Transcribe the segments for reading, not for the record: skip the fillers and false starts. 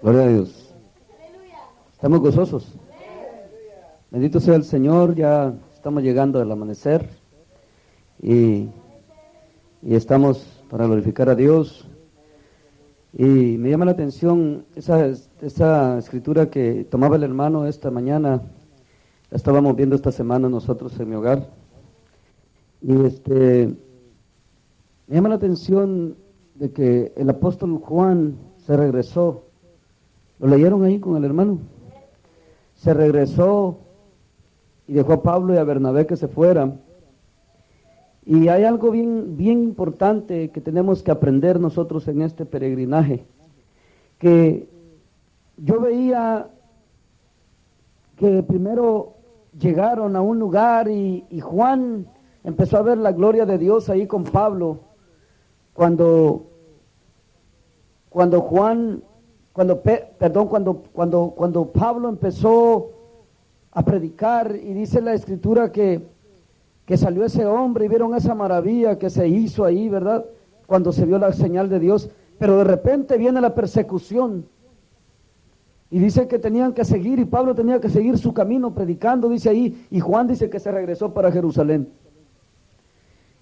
Gloria a Dios. Estamos gozosos. Bendito sea el Señor. Ya estamos llegando al amanecer y, y estamos para glorificar a Dios. Y me llama la atención esa escritura que tomaba el hermano esta mañana. La estábamos viendo esta semana nosotros en mi hogar. Y me llama la atención de que el apóstol Juan se regresó. ¿Lo leyeron ahí con el hermano? Se regresó y dejó a Pablo y a Bernabé que se fueran. Y hay algo bien importante que tenemos que aprender nosotros en este peregrinaje, que yo veía que primero llegaron a un lugar y Juan empezó a ver la gloria de Dios ahí con Pablo, cuando Pablo empezó a predicar, y dice la escritura que salió ese hombre y vieron esa maravilla que se hizo ahí, ¿verdad? Cuando se vio la señal de Dios, pero de repente viene la persecución y dice que tenían que seguir, y Pablo tenía que seguir su camino predicando, dice ahí, y Juan dice que se regresó para Jerusalén.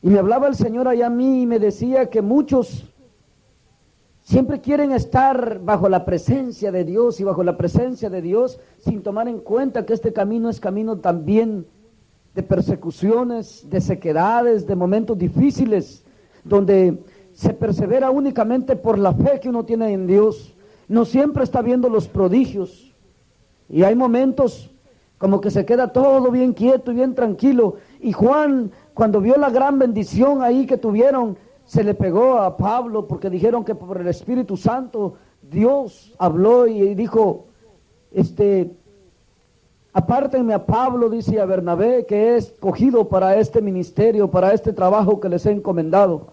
Y me hablaba el Señor allá a mí y me decía que muchos siempre quieren estar bajo la presencia de Dios y bajo la presencia de Dios sin tomar en cuenta que este camino es camino también de persecuciones, de sequedades, de momentos difíciles, donde se persevera únicamente por la fe que uno tiene en Dios. No siempre está viendo los prodigios, y hay momentos como que se queda todo bien quieto y bien tranquilo. Y Juan, cuando vio la gran bendición ahí que tuvieron, se le pegó a Pablo, porque dijeron que por el Espíritu Santo Dios habló y dijo, apártenme a Pablo, dice, a Bernabé, que he escogido para este ministerio, para este trabajo que les he encomendado,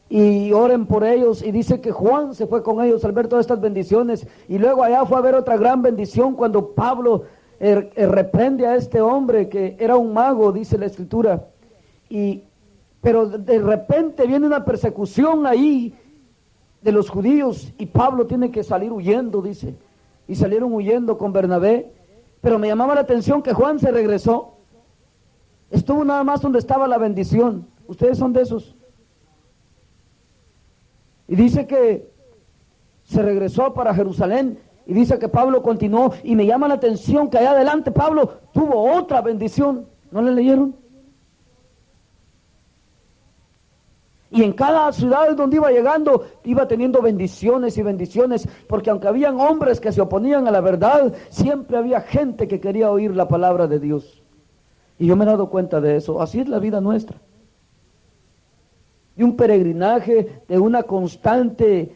y oren por ellos. Y dice que Juan se fue con ellos al ver todas estas bendiciones, y luego allá fue a ver otra gran bendición cuando Pablo reprende a este hombre que era un mago, dice la escritura, pero de repente viene una persecución ahí de los judíos y Pablo tiene que salir huyendo, dice, y salieron huyendo con Bernabé. Pero me llamaba la atención que Juan se regresó, estuvo nada más donde estaba la bendición. Ustedes son de esos. Y dice que se regresó para Jerusalén, y dice que Pablo continuó, y me llama la atención que allá adelante Pablo tuvo otra bendición. ¿No le leyeron? Y en cada ciudad donde iba llegando, iba teniendo bendiciones y bendiciones, porque aunque habían hombres que se oponían a la verdad, siempre había gente que quería oír la palabra de Dios. Y yo me he dado cuenta de eso. Así es la vida nuestra. De un peregrinaje, de una constante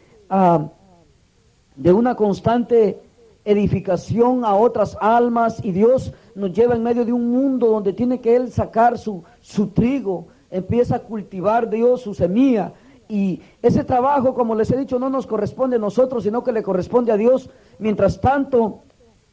edificación a otras almas, y Dios nos lleva en medio de un mundo donde tiene que Él sacar su trigo. Empieza a cultivar Dios su semilla, y ese trabajo, como les he dicho, no nos corresponde a nosotros, sino que le corresponde a Dios. Mientras tanto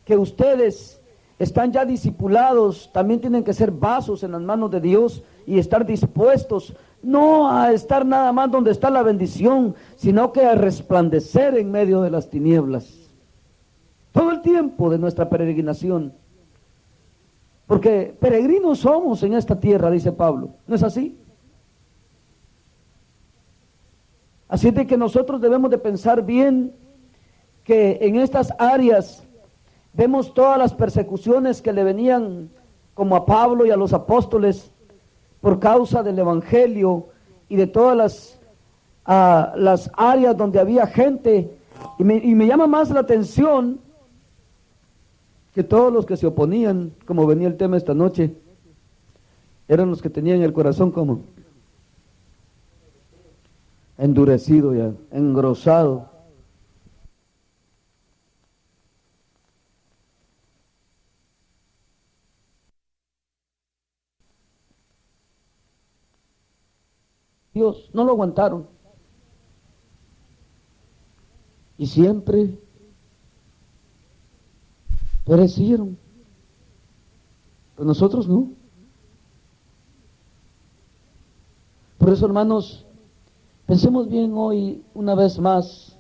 que ustedes están ya discipulados, también tienen que ser vasos en las manos de Dios y estar dispuestos no a estar nada más donde está la bendición, sino que a resplandecer en medio de las tinieblas todo el tiempo de nuestra peregrinación. Porque peregrinos somos en esta tierra, dice Pablo. ¿No es así? Así de que nosotros debemos de pensar bien que en estas áreas vemos todas las persecuciones que le venían como a Pablo y a los apóstoles por causa del evangelio, y de todas las áreas donde había gente. Y me llama más la atención que todos los que se oponían, como venía el tema esta noche, eran los que tenían el corazón como endurecido ya, engrosado. Dios, no lo aguantaron. Y siempre perecieron. Pero nosotros no. Por eso, hermanos, pensemos bien hoy una vez más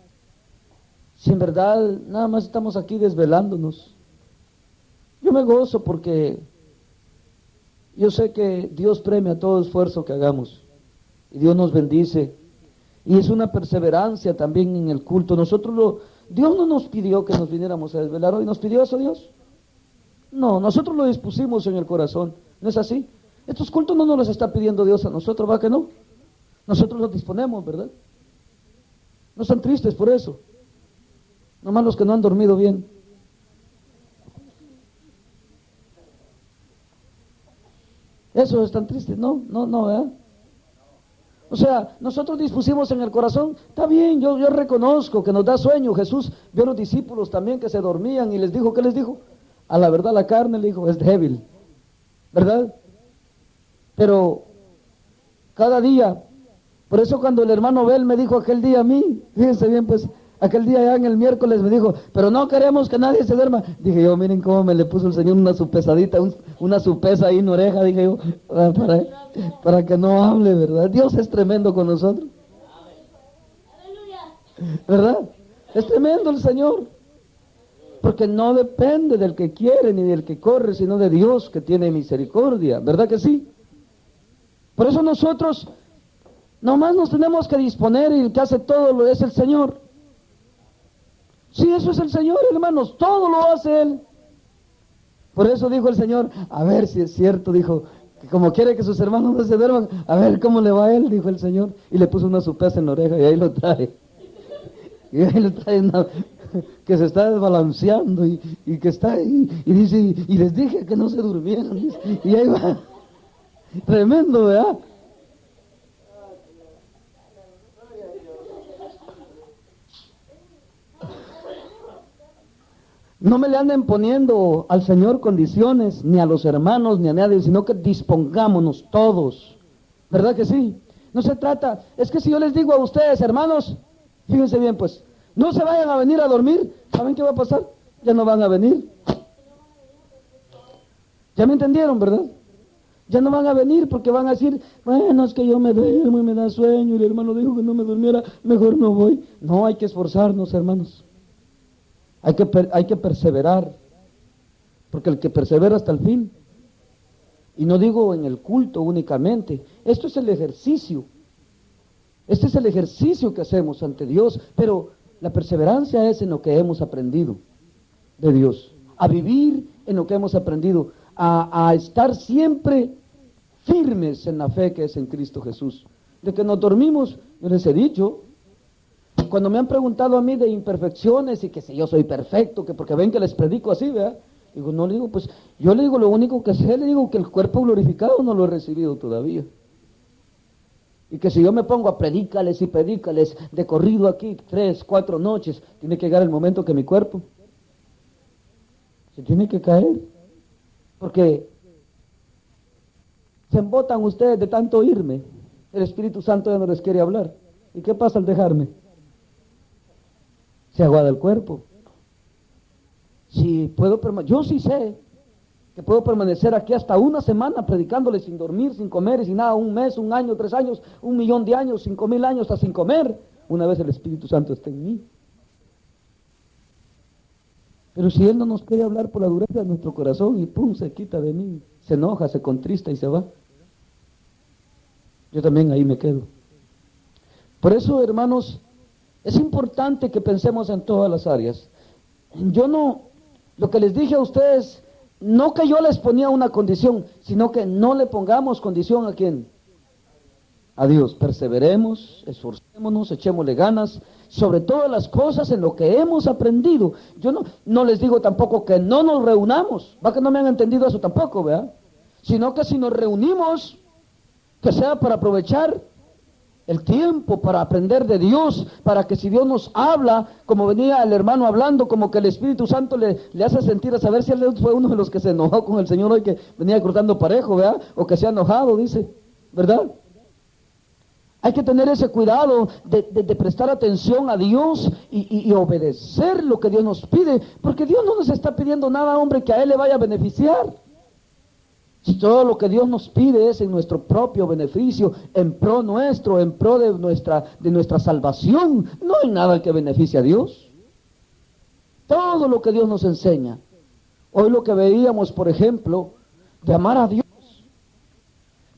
si en verdad nada más estamos aquí desvelándonos? Yo me gozo porque yo sé que Dios premia todo esfuerzo que hagamos y Dios nos bendice. Y es una perseverancia también en el culto. Dios no nos pidió que nos viniéramos a desvelar hoy. ¿Nos pidió eso Dios? No, nosotros lo dispusimos en el corazón. ¿No es así? Estos cultos no nos los está pidiendo Dios a nosotros, ¿va que no? Nosotros los disponemos, ¿verdad? No están tristes por eso. Nomás los que no han dormido bien. Esos están tristes. No, ¿verdad? O sea, nosotros dispusimos en el corazón, está bien, yo reconozco que nos da sueño. Jesús vio a los discípulos también que se dormían y les dijo, ¿qué les dijo? A la verdad la carne, le dijo, es débil, ¿verdad? Pero cada día, por eso cuando el hermano Bel me dijo aquel día a mí, fíjense bien, pues, aquel día ya en el miércoles me dijo, pero no queremos que nadie se duerma. Dije yo, miren cómo me le puso el Señor una supesadita, una supesa ahí en oreja, dije yo, para que no hable, ¿verdad? Dios es tremendo con nosotros, ¿verdad? Es tremendo el Señor, porque no depende del que quiere ni del que corre, sino de Dios que tiene misericordia, ¿verdad que sí? Por eso nosotros nomás nos tenemos que disponer y el que hace todo lo es el Señor. Sí, eso es el Señor, hermanos, todo lo hace Él. Por eso dijo el Señor, a ver si es cierto, dijo, que como quiere que sus hermanos no se duerman, a ver cómo le va a Él, dijo el Señor, y le puso una supesa en la oreja y ahí lo trae. Y ahí lo trae que se está desbalanceando y que está ahí, y dice, y les dije que no se durmieran, dice, y ahí va. Tremendo, ¿verdad? No me le anden poniendo al Señor condiciones, ni a los hermanos, ni a nadie, sino que dispongámonos todos. ¿Verdad que sí? No se trata, es que si yo les digo a ustedes, hermanos, fíjense bien pues, no se vayan a venir a dormir, ¿saben qué va a pasar? Ya no van a venir. ¿Ya me entendieron, verdad? Ya no van a venir porque van a decir, bueno, es que yo me duermo y me da sueño, y el hermano dijo que no me durmiera, mejor no voy. No, hay que esforzarnos, hermanos. Hay que perseverar, porque el que persevera hasta el fin, y no digo en el culto únicamente, esto es el ejercicio, este es el ejercicio que hacemos ante Dios, pero la perseverancia es en lo que hemos aprendido de Dios, a vivir en lo que hemos aprendido, a estar siempre firmes en la fe que es en Cristo Jesús. De que nos dormimos, yo les he dicho, cuando me han preguntado a mí de imperfecciones y que si yo soy perfecto, que porque ven que les predico así, ¿verdad? Digo, no, le digo, pues yo le digo lo único que sé, le digo que el cuerpo glorificado no lo he recibido todavía. Y que si yo me pongo a predícales y predícales de corrido aquí 3, 4 noches, tiene que llegar el momento que mi cuerpo se tiene que caer. Porque se embotan ustedes de tanto oírme. El Espíritu Santo ya no les quiere hablar. ¿Y qué pasa al dejarme? Se aguada el cuerpo. Si puedo yo sí sé que puedo permanecer aquí hasta una semana predicándole sin dormir, sin comer y sin nada, 1 mes, 1 año, 3 años, 1.000.000 de años, 5.000 años hasta sin comer, una vez el Espíritu Santo esté en mí. Pero si Él no nos quiere hablar por la dureza de nuestro corazón y pum, se quita de mí, se enoja, se contrista y se va, yo también ahí me quedo. Por eso, hermanos, es importante que pensemos en todas las áreas. Lo que les dije a ustedes, no que yo les ponía una condición, sino que no le pongamos condición a quién. A Dios. Perseveremos, esforcémonos, echémosle ganas, sobre todas las cosas en lo que hemos aprendido. Yo no les digo tampoco que no nos reunamos, va que no me han entendido eso tampoco, ¿verdad? Sino que si nos reunimos, que sea para aprovechar el tiempo para aprender de Dios, para que si Dios nos habla, como venía el hermano hablando, como que el Espíritu Santo le hace sentir, a saber si él fue uno de los que se enojó con el Señor hoy, que venía cortando parejo, ¿verdad? O que se ha enojado, dice, ¿verdad? Hay que tener ese cuidado de prestar atención a Dios y obedecer lo que Dios nos pide, porque Dios no nos está pidiendo nada, hombre, que a Él le vaya a beneficiar. Si todo lo que Dios nos pide es en nuestro propio beneficio, en pro nuestro, en pro de nuestra salvación, no hay nada que beneficie a Dios. todo lo que Dios nos enseña. Hoy lo que veíamos, por ejemplo, de amar a Dios.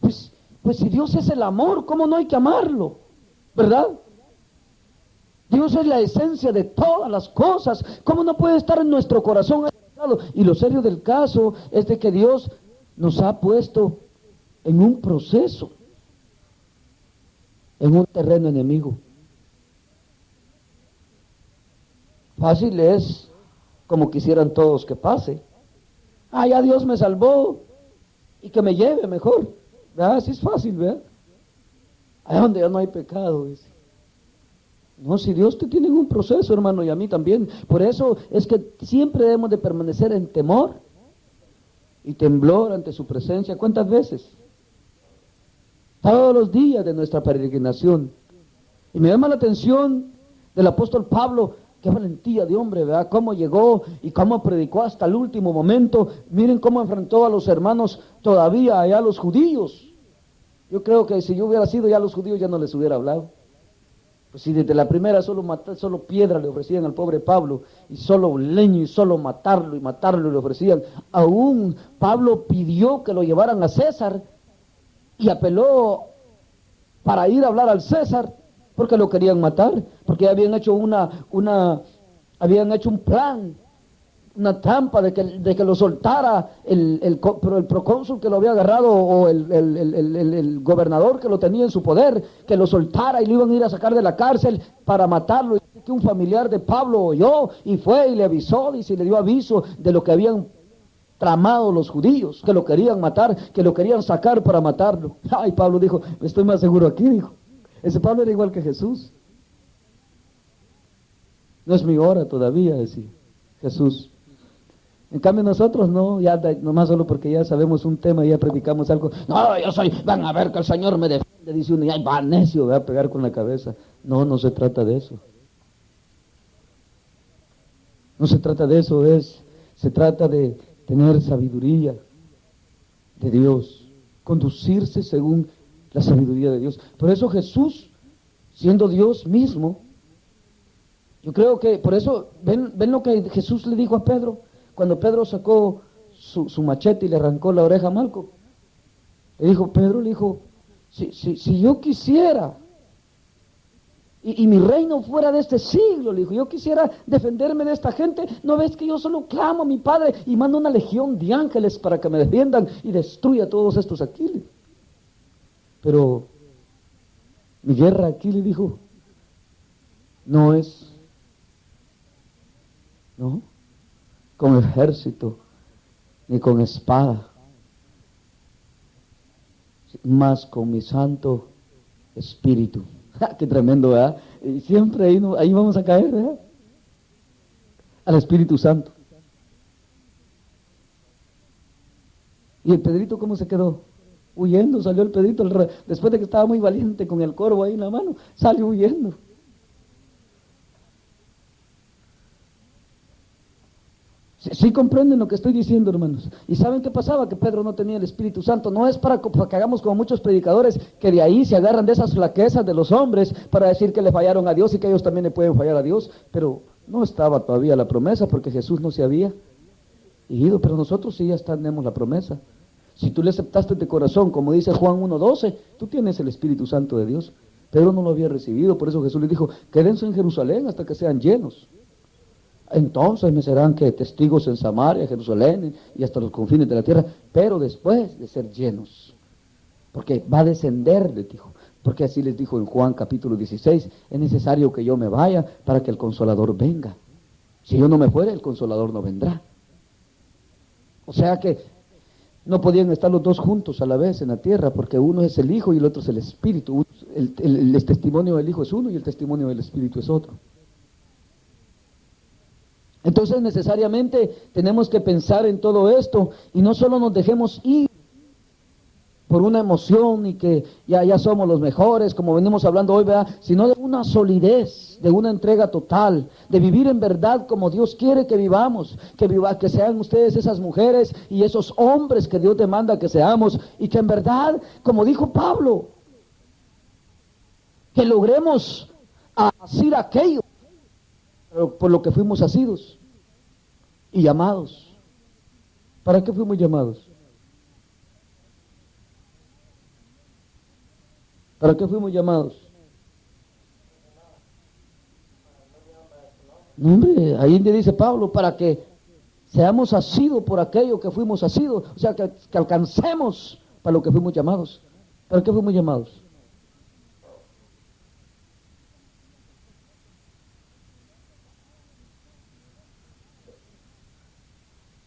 Pues si Dios es el amor, ¿cómo no hay que amarlo? ¿Verdad? Dios es la esencia de todas las cosas. ¿Cómo no puede estar en nuestro corazón? Y lo serio del caso es de que Dios nos ha puesto en un proceso, en un terreno enemigo. Fácil es como quisieran todos que pase. Ya Dios me salvó y que me lleve mejor. ¿Verdad? Así es fácil, ¿verdad? Allá donde ya no hay pecado, dice. No, si Dios te tiene en un proceso, hermano, y a mí también. Por eso es que siempre debemos de permanecer en temor y temblor ante su presencia. ¿Cuántas veces? Todos los días de nuestra peregrinación. Y me llama la atención del apóstol Pablo. Qué valentía de hombre, ¿verdad? Cómo llegó y cómo predicó hasta el último momento. Miren cómo enfrentó a los hermanos todavía allá, los judíos. Yo creo que si yo hubiera sido ya los judíos ya no les hubiera hablado. Pues si desde la primera solo piedra le ofrecían al pobre Pablo, y solo leño y solo matarlo le ofrecían. Aún Pablo pidió que lo llevaran a César y apeló para ir a hablar al César, porque lo querían matar, porque habían hecho habían hecho un plan, una trampa de que lo soltara el procónsul que lo había agarrado, o el gobernador que lo tenía en su poder, que lo soltara y lo iban a ir a sacar de la cárcel para matarlo. Y que un familiar de Pablo oyó y fue y le avisó, y le dio aviso de lo que habían tramado los judíos, que lo querían matar, que lo querían sacar para matarlo. Ay, Pablo dijo, estoy más seguro aquí, dijo. Ese Pablo era igual que Jesús. No es mi hora todavía, decía Jesús. En cambio nosotros no, ya nomás solo porque ya sabemos un tema y ya predicamos algo. No, yo soy, van a ver que el Señor me defiende, dice uno, y ahí va necio, va a pegar con la cabeza. No, no se trata de eso. No se trata de eso, se trata de tener sabiduría de Dios, conducirse según la sabiduría de Dios. Por eso Jesús, siendo Dios mismo, yo creo que, por eso, ven lo que Jesús le dijo a Pedro, cuando Pedro sacó su machete y le arrancó la oreja a Malco. Pedro le dijo, si yo quisiera, y mi reino fuera de este siglo, le dijo, yo quisiera defenderme de esta gente, ¿no ves que yo solo clamo a mi Padre y mando una legión de ángeles para que me defiendan y destruya a todos estos aquí? Pero mi guerra aquí, le dijo, no es, ¿no?, con ejército, ni con espada, más con mi Santo Espíritu. Qué tremendo, ¿verdad? Y siempre ahí vamos a caer, ¿verdad? Al Espíritu Santo. ¿Y el Pedrito cómo se quedó? Huyendo, salió el Pedrito, después de que estaba muy valiente con el corvo ahí en la mano, salió huyendo. Sí comprenden lo que estoy diciendo, hermanos. ¿Y saben qué pasaba? Que Pedro no tenía el Espíritu Santo. No es para que hagamos como muchos predicadores que de ahí se agarran de esas flaquezas de los hombres para decir que le fallaron a Dios y que ellos también le pueden fallar a Dios. Pero no estaba todavía la promesa porque Jesús no se había ido. Pero nosotros sí ya tenemos la promesa. Si tú le aceptaste de corazón, como dice Juan 1:12, tú tienes el Espíritu Santo de Dios. Pedro no lo había recibido, por eso Jesús le dijo, quédense en Jerusalén hasta que sean llenos. Entonces me serán que testigos en Samaria, Jerusalén y hasta los confines de la tierra, pero después de ser llenos, porque va a descender, les dijo, porque así les dijo en Juan capítulo 16, es necesario que yo me vaya para que el Consolador venga. Si yo no me fuera, el Consolador no vendrá. O sea que no podían estar los dos juntos a la vez en la tierra, porque uno es el Hijo y el otro es el Espíritu. El testimonio del Hijo es uno y el testimonio del Espíritu es otro. Entonces necesariamente tenemos que pensar en todo esto y no solo nos dejemos ir por una emoción y que ya somos los mejores, como venimos hablando hoy, ¿verdad?, sino de una solidez, de una entrega total, de vivir en verdad como Dios quiere que vivamos, que sean ustedes esas mujeres y esos hombres que Dios demanda que seamos, y que en verdad, como dijo Pablo, que logremos asir aquello por lo que fuimos asidos. y llamados. ¿Para qué fuimos llamados? ¿Para qué fuimos llamados? No, hombre, ahí le dice Pablo, para que seamos asidos por aquello que fuimos asidos, o sea, que alcancemos para lo que fuimos llamados. ¿Para qué fuimos llamados?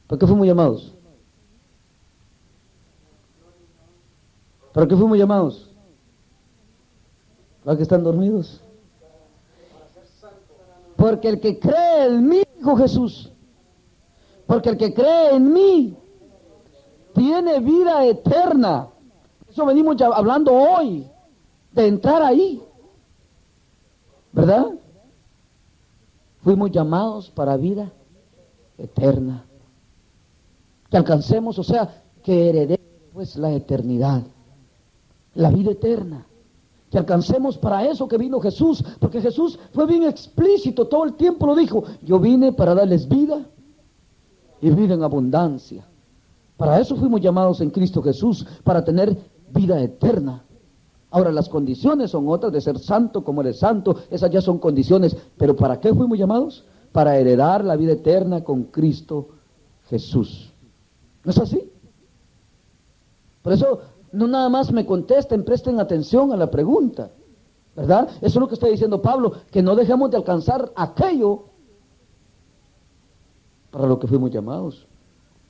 ¿Para qué fuimos llamados? ¿Para qué fuimos llamados? ¿Para que están dormidos? Porque el que cree en mí, dijo Jesús, porque el que cree en mí tiene vida eterna. Eso venimos ya hablando hoy, de entrar ahí, ¿verdad? Fuimos llamados para vida eterna. Que alcancemos, o sea, que heredemos pues la eternidad, la vida eterna. Que alcancemos para eso que vino Jesús, porque Jesús fue bien explícito, todo el tiempo lo dijo, yo vine para darles vida y vida en abundancia. Para eso fuimos llamados en Cristo Jesús, para tener vida eterna. Ahora las condiciones son otras, de ser santo como eres santo, esas ya son condiciones, pero ¿para qué fuimos llamados? Para heredar la vida eterna con Cristo Jesús. ¿No es así? Por eso no nada más me contesten, presten atención a la pregunta, ¿verdad? Eso es lo que está diciendo Pablo, que no dejemos de alcanzar aquello para lo que fuimos llamados.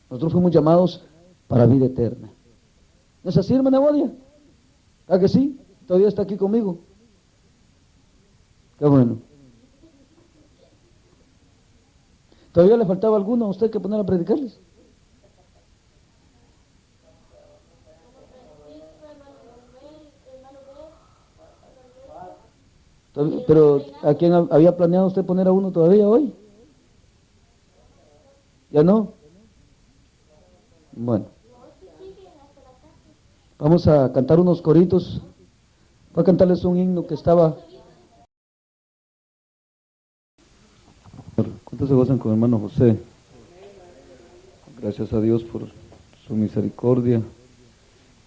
Nosotros fuimos llamados para vida eterna. ¿No es así, hermana Bodia? ¿Ah que sí? ¿Todavía está aquí conmigo? Qué bueno. ¿Todavía le faltaba alguno a usted que poner a predicarles? Pero ¿a quién había planeado usted poner a uno todavía hoy? ¿Ya no? Bueno. Vamos a cantar unos coritos. Voy a cantarles un himno que estaba... ¿Cuántos se gozan con el hermano José? Gracias a Dios por su misericordia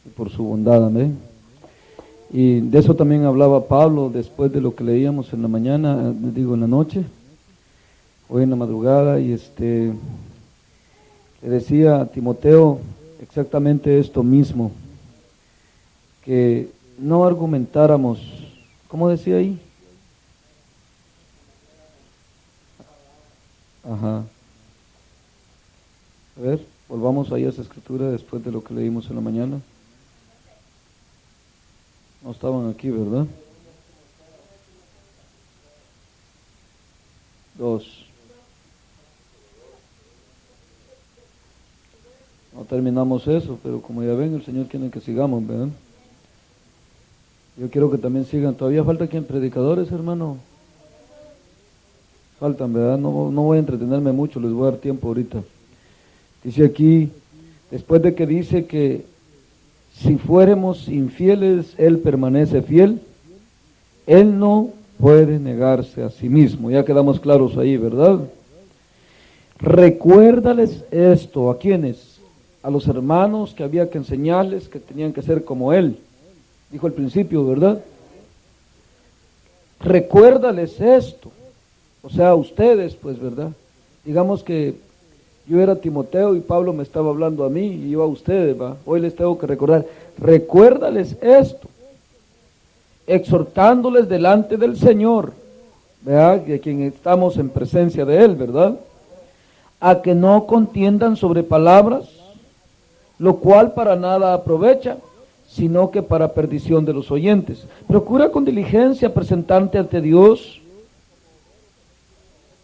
y por su bondad, amén. Y de eso también hablaba Pablo después de lo que leíamos en la mañana, digo en la noche, hoy en la madrugada, y le decía a Timoteo exactamente esto mismo, que no argumentáramos, ¿cómo decía ahí? Ajá. A ver, volvamos ahí a esa escritura después de lo que leímos en la mañana. No estaban aquí, ¿verdad? 2. No terminamos eso, pero como ya ven, el Señor quiere que sigamos, ¿verdad? Yo quiero que también sigan. Todavía falta quien predicadores, hermano. Faltan, ¿verdad? No voy a entretenerme mucho, les voy a dar tiempo ahorita. Dice aquí, después de que dice que si fuéramos infieles, Él permanece fiel. Él no puede negarse a sí mismo. Ya quedamos claros ahí, ¿verdad? Recuérdales esto. ¿A quiénes? A los hermanos que había que enseñarles que tenían que ser como Él. Dijo al principio, ¿verdad? Recuérdales esto. O sea, a ustedes, pues, ¿verdad? Digamos que yo era Timoteo y Pablo me estaba hablando a mí y yo a ustedes, ¿va? Hoy les tengo que recordar. Recuérdales esto, exhortándoles delante del Señor, ¿verdad? De quien estamos en presencia de Él, ¿verdad? A que no contiendan sobre palabras, lo cual para nada aprovecha, sino que para perdición de los oyentes. Procura con diligencia presentarte ante Dios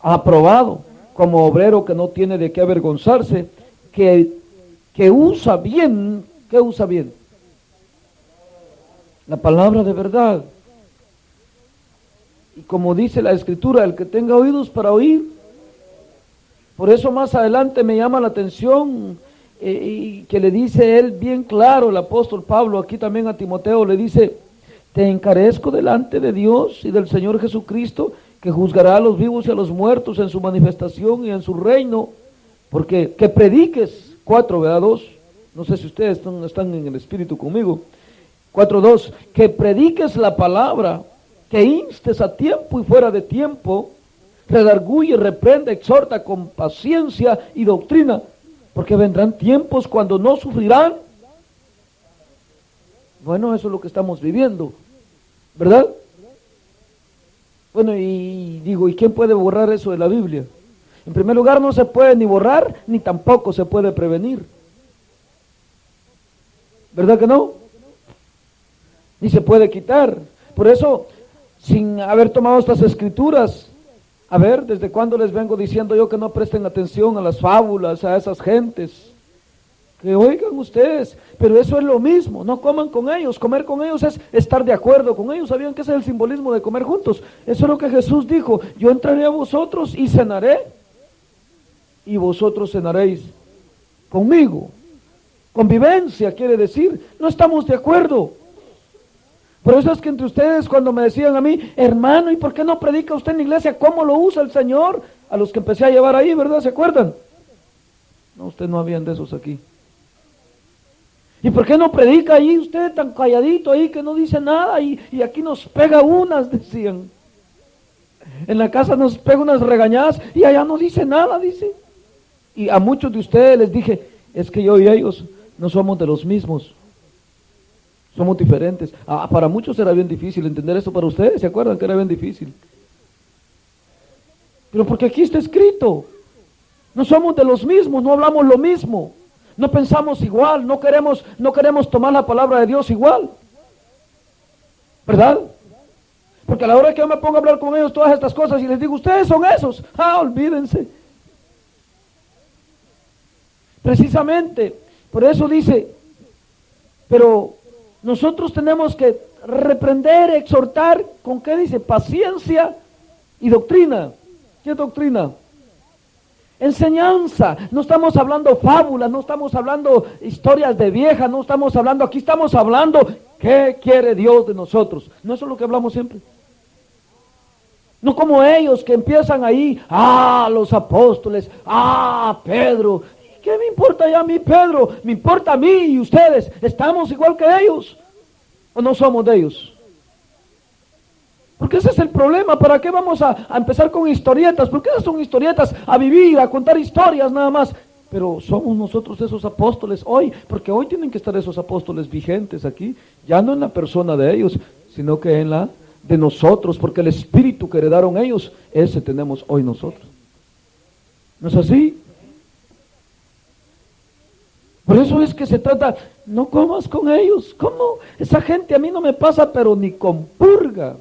aprobado, como obrero que no tiene de qué avergonzarse, que usa bien, ¿qué usa bien? La palabra de verdad. Y como dice la Escritura, el que tenga oídos para oír. Por eso más adelante me llama la atención y que le dice él bien claro, el apóstol Pablo, aquí también a Timoteo le dice, te encarezco delante de Dios y del Señor Jesucristo, que juzgará a los vivos y a los muertos en su manifestación y en su reino, Porque que prediques, 4, ¿verdad? 2, no sé si ustedes están en el espíritu conmigo. 4:2, que prediques la palabra, que instes a tiempo y fuera de tiempo, redarguye, reprende, exhorta con paciencia y doctrina, porque vendrán tiempos cuando no sufrirán. Bueno, eso es lo que estamos viviendo, ¿verdad? Bueno, y digo, ¿y quién puede borrar eso de la Biblia? En primer lugar, no se puede ni borrar, ni tampoco se puede prevenir. ¿Verdad que no? Ni se puede quitar. Por eso, sin haber tomado estas escrituras, a ver, ¿desde cuándo les vengo diciendo yo que no presten atención a las fábulas, a esas gentes? Que oigan ustedes, pero eso es lo mismo, no coman con ellos. Comer con ellos es estar de acuerdo con ellos. ¿Sabían que ese es el simbolismo de comer juntos? Eso es lo que Jesús dijo: yo entraré a vosotros y cenaré, y vosotros cenaréis conmigo. Convivencia quiere decir, no estamos de acuerdo. Por eso es que entre ustedes, cuando me decían a mí, hermano, ¿y por qué no predica usted en la iglesia? ¿Cómo lo usa el Señor? A los que empecé a llevar ahí, ¿verdad? ¿Se acuerdan? No, ustedes no habían de esos aquí. ¿Y por qué no predica ahí usted tan calladito ahí que no dice nada? Y aquí nos pega unas, decían. En la casa nos pega unas regañadas y allá no dice nada, dice. Y a muchos de ustedes les dije, es que yo y ellos no somos de los mismos. Somos diferentes. Para muchos era bien difícil entender esto. Para ustedes, ¿se acuerdan que era bien difícil? Pero porque aquí está escrito. No somos de los mismos, no hablamos lo mismo. No pensamos igual, no queremos tomar la palabra de Dios igual. ¿Verdad? Porque a la hora que yo me pongo a hablar con ellos todas estas cosas y les digo, ustedes son esos, olvídense. Precisamente, por eso dice, pero nosotros tenemos que reprender, exhortar, ¿con qué dice? Paciencia y doctrina. ¿Qué es doctrina? Enseñanza. No estamos hablando fábulas, no estamos hablando historias de viejas, no estamos hablando, aquí estamos hablando qué quiere Dios de nosotros. ¿No eso es lo que hablamos siempre? No como ellos que empiezan ahí, los apóstoles, Pedro. ¿Qué me importa ya a mí, Pedro? Me importa a mí y ustedes. ¿Estamos igual que ellos? ¿O no somos de ellos? Porque ese es el problema. ¿Para qué vamos a empezar con historietas? Porque esas son historietas, a vivir, a contar historias nada más. Pero somos nosotros esos apóstoles hoy, porque hoy tienen que estar esos apóstoles vigentes aquí, ya no en la persona de ellos, sino que en la de nosotros, porque el espíritu que heredaron ellos, ese tenemos hoy nosotros. ¿No es así? Por eso es que se trata, no comas con ellos. ¿Cómo? Esa gente a mí no me pasa, pero ni con purga.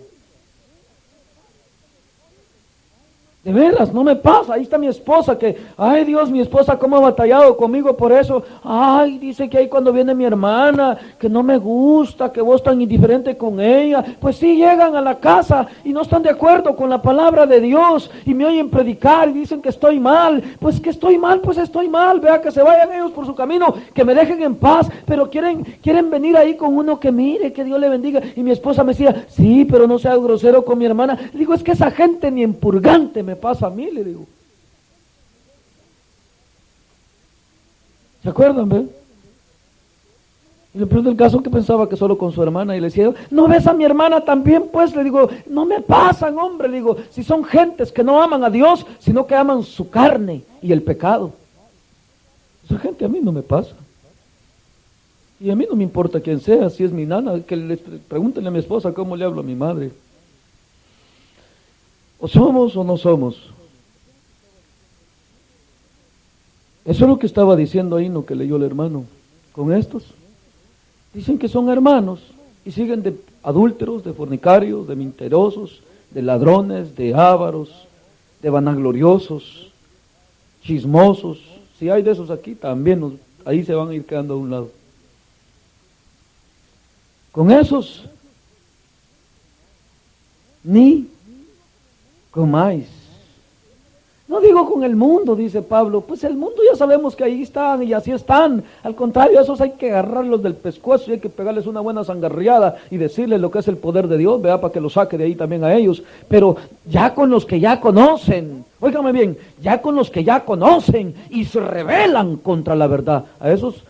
De veras, no me pasa. Ahí está mi esposa que, ay Dios, mi esposa cómo ha batallado conmigo por eso. Ay, dice que ahí cuando viene mi hermana, que no me gusta, que vos tan indiferente con ella. Pues sí, llegan a la casa y no están de acuerdo con la palabra de Dios y me oyen predicar y dicen que estoy mal. Pues que estoy mal, pues estoy mal. Vea, que se vayan ellos por su camino, que me dejen en paz. Pero quieren venir ahí con uno que mire, que Dios le bendiga. Y mi esposa me decía, sí, pero no sea grosero con mi hermana. Le digo, es que esa gente ni en purgante me pasa a mí, le digo. ¿Se acuerdan, ve? Y le pregunto el caso que pensaba que solo con su hermana, y le decía, ¿no ves a mi hermana también? Pues le digo, no me pasan, hombre, le digo, si son gentes que no aman a Dios, sino que aman su carne y el pecado. Esa gente a mí no me pasa. Y a mí no me importa quién sea, si es mi nana, que les pregúntenle a mi esposa cómo le hablo a mi madre. ¿O somos o no somos? Eso es lo que estaba diciendo ahí, no que leyó el hermano. Con estos, dicen que son hermanos y siguen de adúlteros, de fornicarios, de mentirosos, de ladrones, de ávaros, de vanagloriosos, chismosos. Si hay de esos aquí, también ahí se van a ir quedando a un lado. Con esos, ni comáis. No digo hago con el mundo? Dice Pablo. Pues el mundo ya sabemos que ahí están y así están. Al contrario, esos hay que agarrarlos del pescuezo y hay que pegarles una buena zangarriada y decirles lo que es el poder de Dios, ¿verdad? Para que lo saque de ahí también a ellos. Pero ya con los que ya conocen, óigame bien, ya con los que ya conocen y se rebelan contra la verdad, a esos,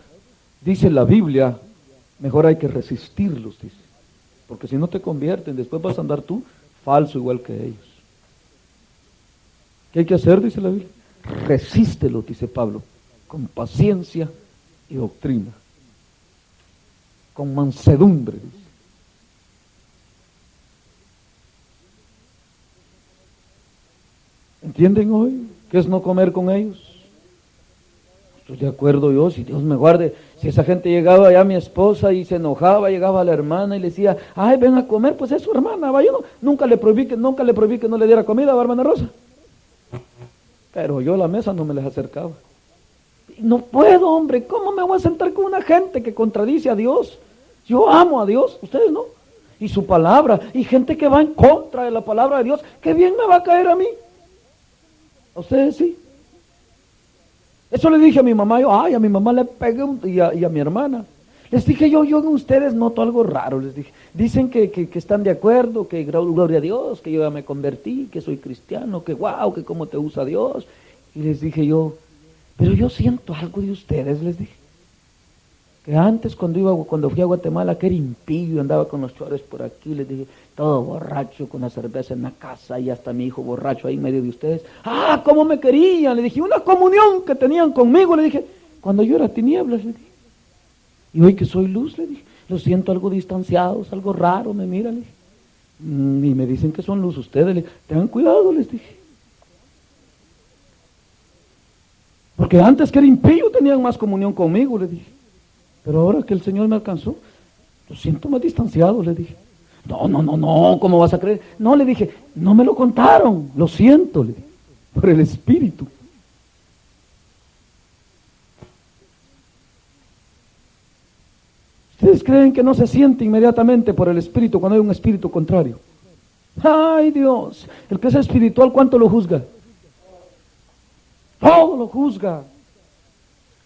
dice la Biblia, mejor hay que resistirlos, dice. Porque si no te convierten, después vas a andar tú falso igual que ellos. ¿Qué hay que hacer? Dice la Biblia. Resístelo, dice Pablo, con paciencia y doctrina, con mansedumbre, dice. ¿Entienden hoy qué es no comer con ellos? Estoy de acuerdo yo, si Dios me guarde, si esa gente llegaba allá, mi esposa, y se enojaba, llegaba la hermana y le decía, ay, ven a comer, pues es su hermana, va, yo nunca le prohibí que no le diera comida, va, hermana Rosa. Pero yo a la mesa no me les acercaba. No puedo, hombre, ¿cómo me voy a sentar con una gente que contradice a Dios? Yo amo a Dios, ustedes no. Y su palabra, y gente que va en contra de la palabra de Dios, qué bien me va a caer a mí. ¿A ustedes sí? Eso le dije a mi mamá, a mi mamá le pegué y a mi hermana. Les dije yo en ustedes noto algo raro, les dije. Dicen que están de acuerdo, que gloria a Dios, que yo ya me convertí, que soy cristiano, que wow, que cómo te usa Dios. Y les dije yo, pero yo siento algo de ustedes, les dije. Que antes cuando fui a Guatemala, que era impío, andaba con los chores por aquí, les dije, todo borracho, con la cerveza en la casa, y hasta mi hijo borracho ahí en medio de ustedes. ¡Ah, cómo me querían! Le dije, una comunión que tenían conmigo, le dije, cuando yo era tinieblas, le dije. Y hoy que soy luz, le dije, los siento algo distanciados, algo raro, me miran, le dije. Y me dicen que son luz ustedes, le dije, tengan cuidado, les dije. Porque antes que era impío tenían más comunión conmigo, le dije. Pero ahora que el Señor me alcanzó, los siento más distanciados, le dije. No, ¿cómo vas a creer? No, le dije, no me lo contaron, lo siento, le dije, por el Espíritu. ¿Ustedes creen que no se siente inmediatamente por el Espíritu cuando hay un espíritu contrario? ¡Ay, Dios! El que es espiritual, ¿cuánto lo juzga? Todo lo juzga.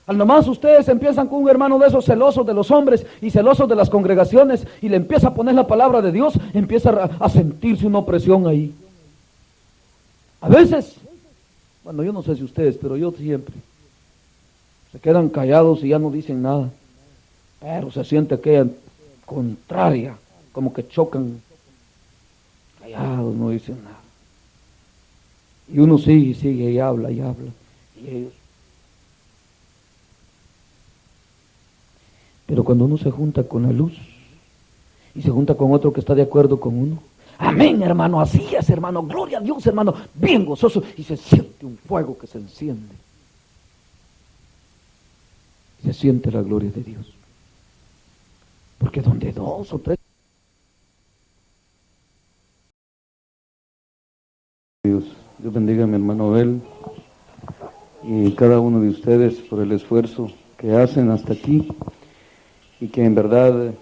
Al nomás ustedes empiezan con un hermano de esos celosos de los hombres y celosos de las congregaciones y le empieza a poner la palabra de Dios, empieza a sentirse una opresión ahí. A veces, bueno, yo no sé si ustedes, pero yo siempre, se quedan callados y ya no dicen nada. Pero se siente aquella contraria, como que chocan, callados, no dicen nada. Y uno sigue y habla, y ellos. Pero cuando uno se junta con la luz, y se junta con otro que está de acuerdo con uno, amén, hermano, así es, hermano, gloria a Dios, hermano, bien gozoso, y se siente un fuego que se enciende. Se siente la gloria de Dios. Porque donde dos o tres... Dios bendiga a mi hermano Abel y cada uno de ustedes por el esfuerzo que hacen hasta aquí y que en verdad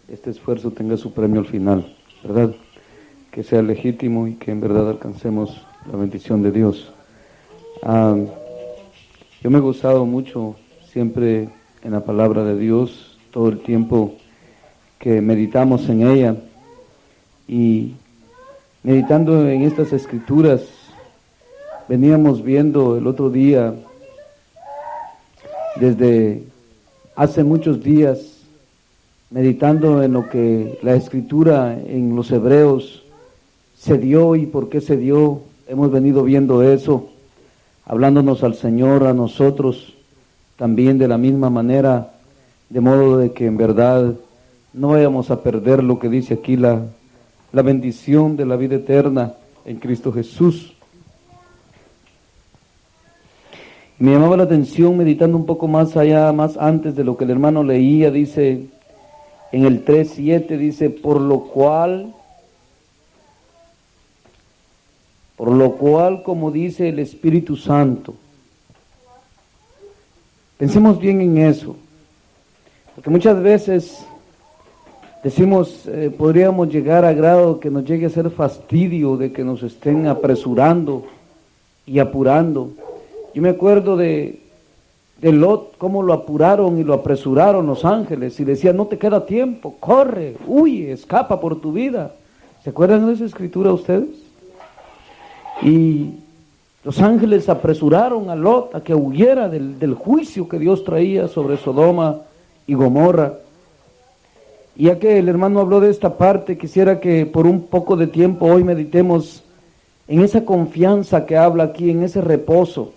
este esfuerzo tenga su premio al final, ¿verdad? Que sea legítimo y que en verdad alcancemos la bendición de Dios. Yo me he gozado mucho siempre en la palabra de Dios, todo el tiempo que meditamos en ella, y meditando en estas escrituras, veníamos viendo el otro día, desde hace muchos días, meditando en lo que la escritura en los hebreos se dio y por qué se dio. Hemos venido viendo eso, hablándonos al Señor, a nosotros, también de la misma manera, de modo de que en verdad no vayamos a perder lo que dice aquí la bendición de la vida eterna en Cristo Jesús. Me llamaba la atención, meditando un poco más allá, más antes de lo que el hermano leía, dice en el 3:7, dice, por lo cual, como dice el Espíritu Santo. Pensemos bien en eso, porque muchas veces decimos, podríamos llegar a grado que nos llegue a ser fastidio de que nos estén apresurando y apurando. Yo me acuerdo de Lot, cómo lo apuraron y lo apresuraron los ángeles y decían, no te queda tiempo, corre, huye, escapa por tu vida. ¿Se acuerdan de esa escritura ustedes? Y los ángeles apresuraron a Lot a que huyera del juicio que Dios traía sobre Sodoma y Gomorra. Y ya que el hermano habló de esta parte, quisiera que por un poco de tiempo hoy meditemos en esa confianza que habla aquí, en ese reposo.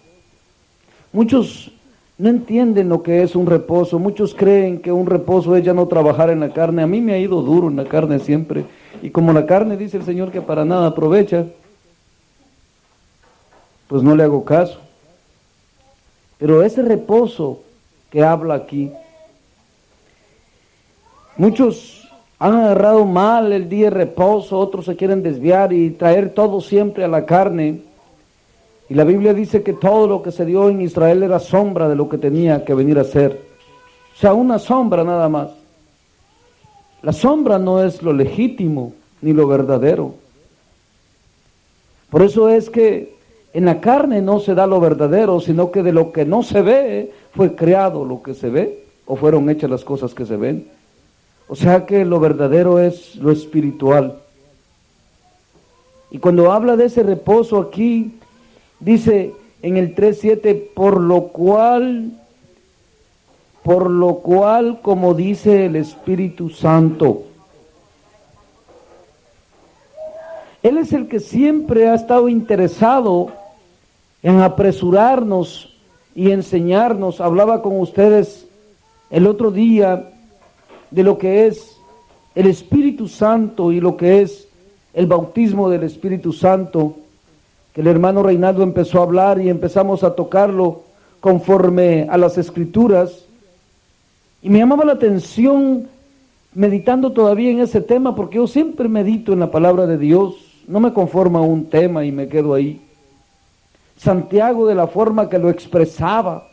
Muchos no entienden lo que es un reposo, muchos creen que un reposo es ya no trabajar en la carne. A mí me ha ido duro en la carne siempre, y como la carne dice el Señor que para nada aprovecha, pues no le hago caso. Pero ese reposo que habla aquí, muchos han agarrado mal el día de reposo, otros se quieren desviar y traer todo siempre a la carne. Y la Biblia dice que todo lo que se dio en Israel era sombra de lo que tenía que venir a ser. O sea, una sombra nada más. La sombra no es lo legítimo ni lo verdadero. Por eso es que en la carne no se da lo verdadero, sino que de lo que no se ve fue creado lo que se ve, o fueron hechas las cosas que se ven. O sea que lo verdadero es lo espiritual. Y cuando habla de ese reposo aquí, dice en el 3:7, por lo cual, como dice el Espíritu Santo, Él es el que siempre ha estado interesado en apresurarnos y enseñarnos. Hablaba con ustedes el otro día de lo que es el Espíritu Santo y lo que es el bautismo del Espíritu Santo, que el hermano Reinaldo empezó a hablar y empezamos a tocarlo conforme a las Escrituras. Y me llamaba la atención, meditando todavía en ese tema, porque yo siempre medito en la palabra de Dios, no me conformo a un tema y me quedo ahí. Santiago, de la forma que lo expresaba,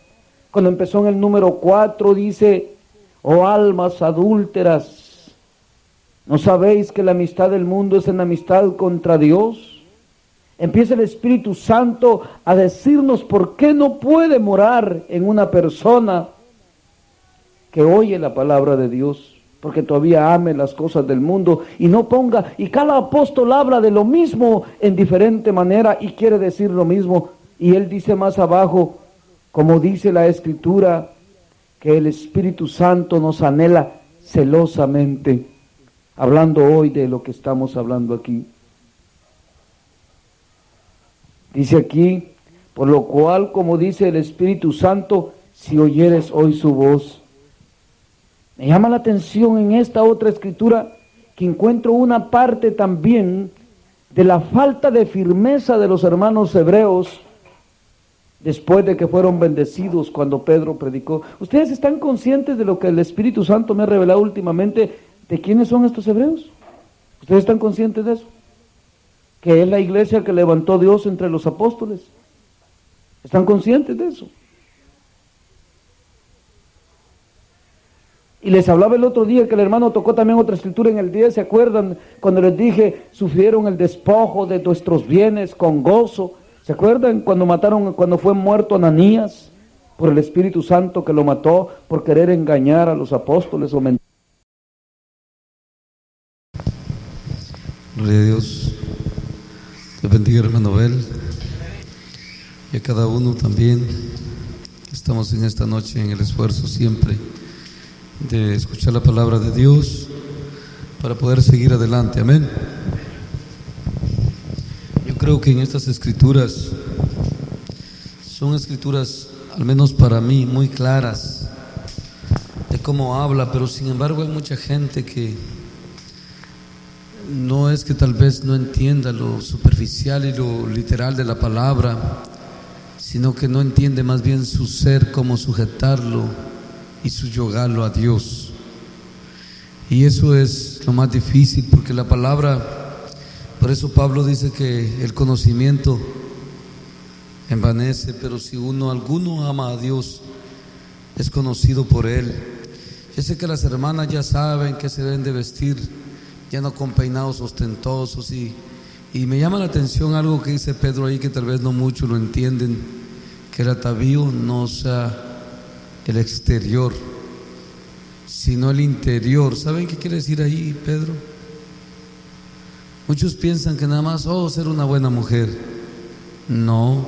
cuando empezó en el número 4, dice, oh almas adúlteras, ¿no sabéis que la amistad del mundo es enemistad contra Dios? Empieza el Espíritu Santo a decirnos por qué no puede morar en una persona que oye la palabra de Dios, porque todavía ame las cosas del mundo y no ponga, y cada apóstol habla de lo mismo en diferente manera y quiere decir lo mismo, y él dice más abajo, como dice la Escritura, que el Espíritu Santo nos anhela celosamente, hablando hoy de lo que estamos hablando aquí. Dice aquí, por lo cual, como dice el Espíritu Santo, si oyeres hoy su voz. Me llama la atención en esta otra escritura que encuentro una parte también de la falta de firmeza de los hermanos hebreos después de que fueron bendecidos cuando Pedro predicó. ¿Ustedes están conscientes de lo que el Espíritu Santo me ha revelado últimamente de quiénes son estos hebreos? ¿Ustedes están conscientes de eso? Que es la iglesia que levantó Dios entre los apóstoles. ¿Están conscientes de eso? Y les hablaba el otro día que el hermano tocó también otra escritura en el 10, ¿se acuerdan? Cuando les dije, sufrieron el despojo de nuestros bienes con gozo. ¿Se acuerdan cuando fue muerto Ananías por el Espíritu Santo que lo mató por querer engañar a los apóstoles o mentir? Gloria a Dios. Te bendiga, hermano Abel, y a cada uno también. Estamos en esta noche en el esfuerzo siempre de escuchar la palabra de Dios para poder seguir adelante. Amén. Yo creo que en estas escrituras son escrituras, al menos para mí, muy claras de cómo habla, pero sin embargo hay mucha gente que no es que tal vez no entienda lo superficial y lo literal de la palabra, sino que no entiende más bien su ser, cómo sujetarlo y subyugarlo a Dios. Y eso es lo más difícil, porque la palabra, por eso Pablo dice que el conocimiento envanece, pero si alguno ama a Dios, es conocido por Él. Yo sé que las hermanas ya saben que se deben de vestir, ya no con peinados ostentosos, y me llama la atención algo que dice Pedro ahí, que tal vez no muchos lo entienden, que el atavío no sea el exterior, sino el interior. ¿Saben qué quiere decir ahí, Pedro? Muchos piensan que nada más, ser una buena mujer. No,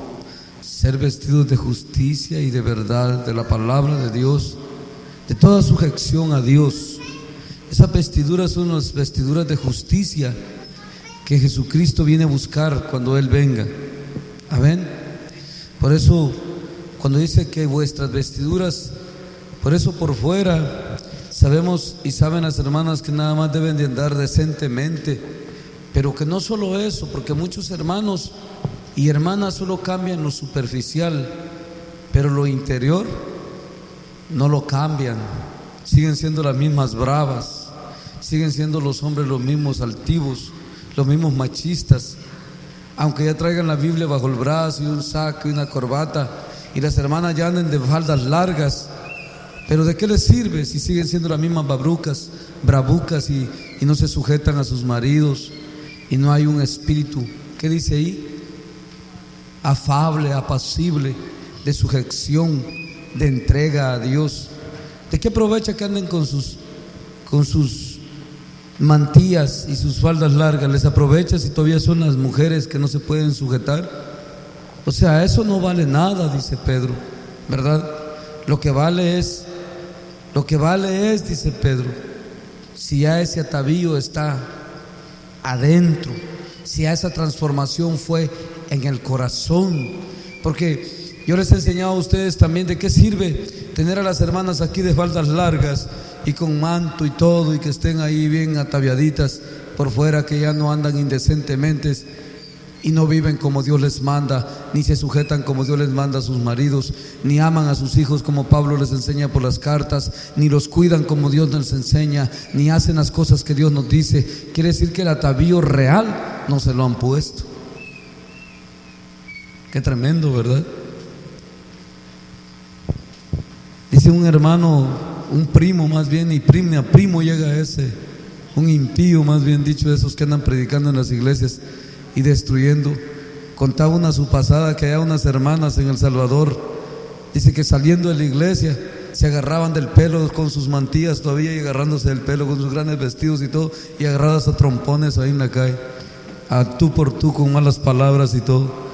ser vestidos de justicia y de verdad, de la palabra de Dios, de toda sujeción a Dios. Esas vestiduras son las vestiduras de justicia que Jesucristo viene a buscar cuando Él venga. Amén. Por eso, cuando dice que vuestras vestiduras, por eso por fuera, sabemos y saben las hermanas que nada más deben de andar decentemente, pero que no solo eso, porque muchos hermanos y hermanas solo cambian lo superficial, pero lo interior no lo cambian. Siguen siendo las mismas bravas, siguen siendo los hombres los mismos altivos, los mismos machistas, aunque ya traigan la Biblia bajo el brazo y un saco y una corbata, y las hermanas ya anden de faldas largas. Pero ¿de qué les sirve si siguen siendo las mismas bravucas y no se sujetan a sus maridos, y no hay un espíritu, ¿qué dice ahí? Afable, apacible, de sujeción, de entrega a Dios. ¿De qué aprovecha que anden con sus mantillas y sus faldas largas? ¿Les aprovecha si todavía son las mujeres que no se pueden sujetar? O sea, eso no vale nada, dice Pedro, ¿verdad? Lo que vale es, dice Pedro, si ya ese atavío está adentro, si ya esa transformación fue en el corazón. Porque yo les he enseñado a ustedes también de qué sirve tener a las hermanas aquí de faldas largas y con manto y todo, y que estén ahí bien ataviaditas por fuera, que ya no andan indecentemente y no viven como Dios les manda, ni se sujetan como Dios les manda a sus maridos, ni aman a sus hijos como Pablo les enseña por las cartas, ni los cuidan como Dios les enseña, ni hacen las cosas que Dios nos dice. Quiere decir que el atavío real no se lo han puesto. Qué tremendo, ¿verdad? Dice un hermano, un primo más bien, y primo llega ese, un impío más bien dicho, de esos que andan predicando en las iglesias y destruyendo. Contaba una su pasada que había unas hermanas en El Salvador, dice que saliendo de la iglesia se agarraban del pelo con sus mantillas todavía, y agarrándose del pelo con sus grandes vestidos y todo, y agarradas a trompones ahí en la calle, a tú por tú, con malas palabras y todo.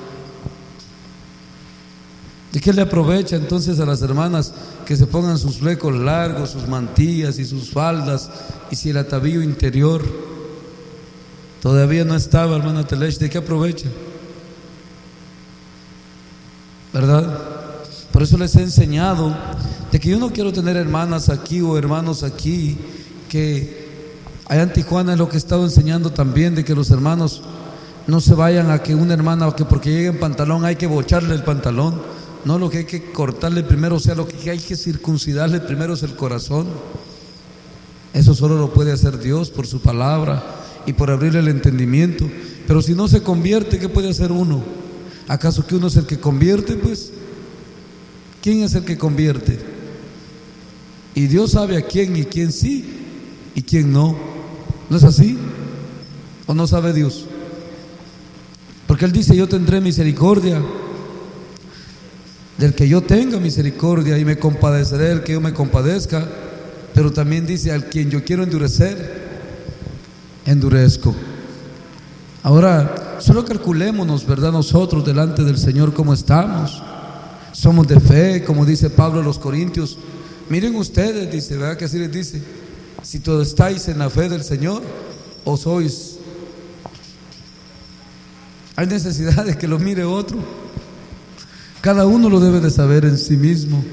¿De qué le aprovecha entonces a las hermanas que se pongan sus flecos largos, sus mantillas y sus faldas, y si el atavío interior todavía no estaba, hermana Telech? ¿De qué aprovecha? ¿Verdad? Por eso les he enseñado de que yo no quiero tener hermanas aquí o hermanos aquí, que allá en Tijuana es lo que he estado enseñando también, de que los hermanos no se vayan a que una hermana, que porque llegue en pantalón hay que bocharle el pantalón. No, lo que hay que cortarle primero, o sea, lo que hay que circuncidarle primero es el corazón. Eso solo lo puede hacer Dios por su palabra y por abrirle el entendimiento. Pero si no se convierte, ¿qué puede hacer uno? ¿Acaso que uno es el que convierte? Pues, ¿quién es el que convierte? Y Dios sabe a quién y quién sí y quién no. ¿No es así? ¿O no sabe Dios? Porque Él dice: yo tendré misericordia del que yo tenga misericordia, y me compadeceré del que yo me compadezca. Pero también dice: al quien yo quiero endurecer, endurezco. Ahora, solo calculémonos, ¿verdad? Nosotros delante del Señor, ¿cómo estamos? Somos de fe, como dice Pablo a los Corintios. Miren ustedes, dice, ¿verdad que así les dice? Si todos estáis en la fe del Señor, o sois. Hay necesidad de que lo mire otro. Cada uno lo debe de saber en sí mismo.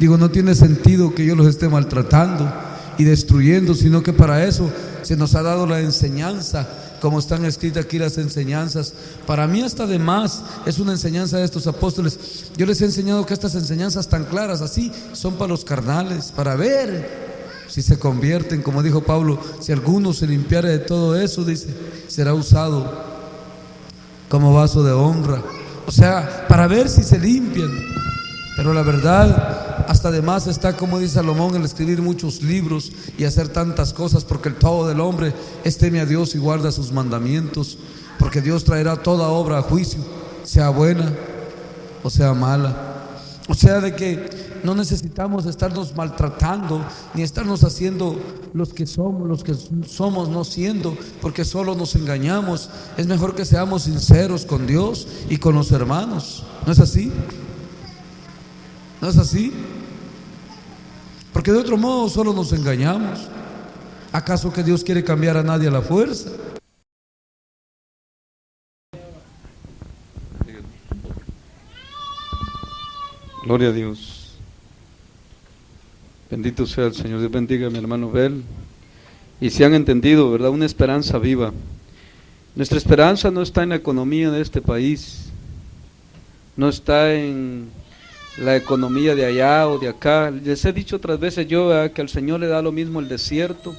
Digo, no tiene sentido que yo los esté maltratando y destruyendo, sino que para eso se nos ha dado la enseñanza, como están escritas aquí las enseñanzas. Para mí hasta de más es una enseñanza de estos apóstoles. Yo les he enseñado que estas enseñanzas tan claras así son para los carnales, para ver si se convierten. Como dijo Pablo: si alguno se limpiare de todo eso, dice, será usado como vaso de honra. O sea, para ver si se limpian. Pero la verdad, hasta además está, como dice Salomón, el escribir muchos libros y hacer tantas cosas, porque el todo del hombre es teme a Dios y guarda sus mandamientos, porque Dios traerá toda obra a juicio, sea buena o sea mala. O sea, de que no necesitamos estarnos maltratando, ni estarnos haciendo los que somos no siendo, porque solo nos engañamos. Es mejor que seamos sinceros con Dios y con los hermanos. ¿No es así? ¿No es así? Porque de otro modo solo nos engañamos. ¿Acaso que Dios quiere cambiar a nadie a la fuerza? Gloria a Dios. Bendito sea el Señor. Dios bendiga a mi hermano Bel. Y si han entendido, ¿verdad? Una esperanza viva. Nuestra esperanza no está en la economía de este país, no está en la economía de allá o de acá. Les he dicho otras veces yo, ¿verdad?, que al Señor le da lo mismo el desierto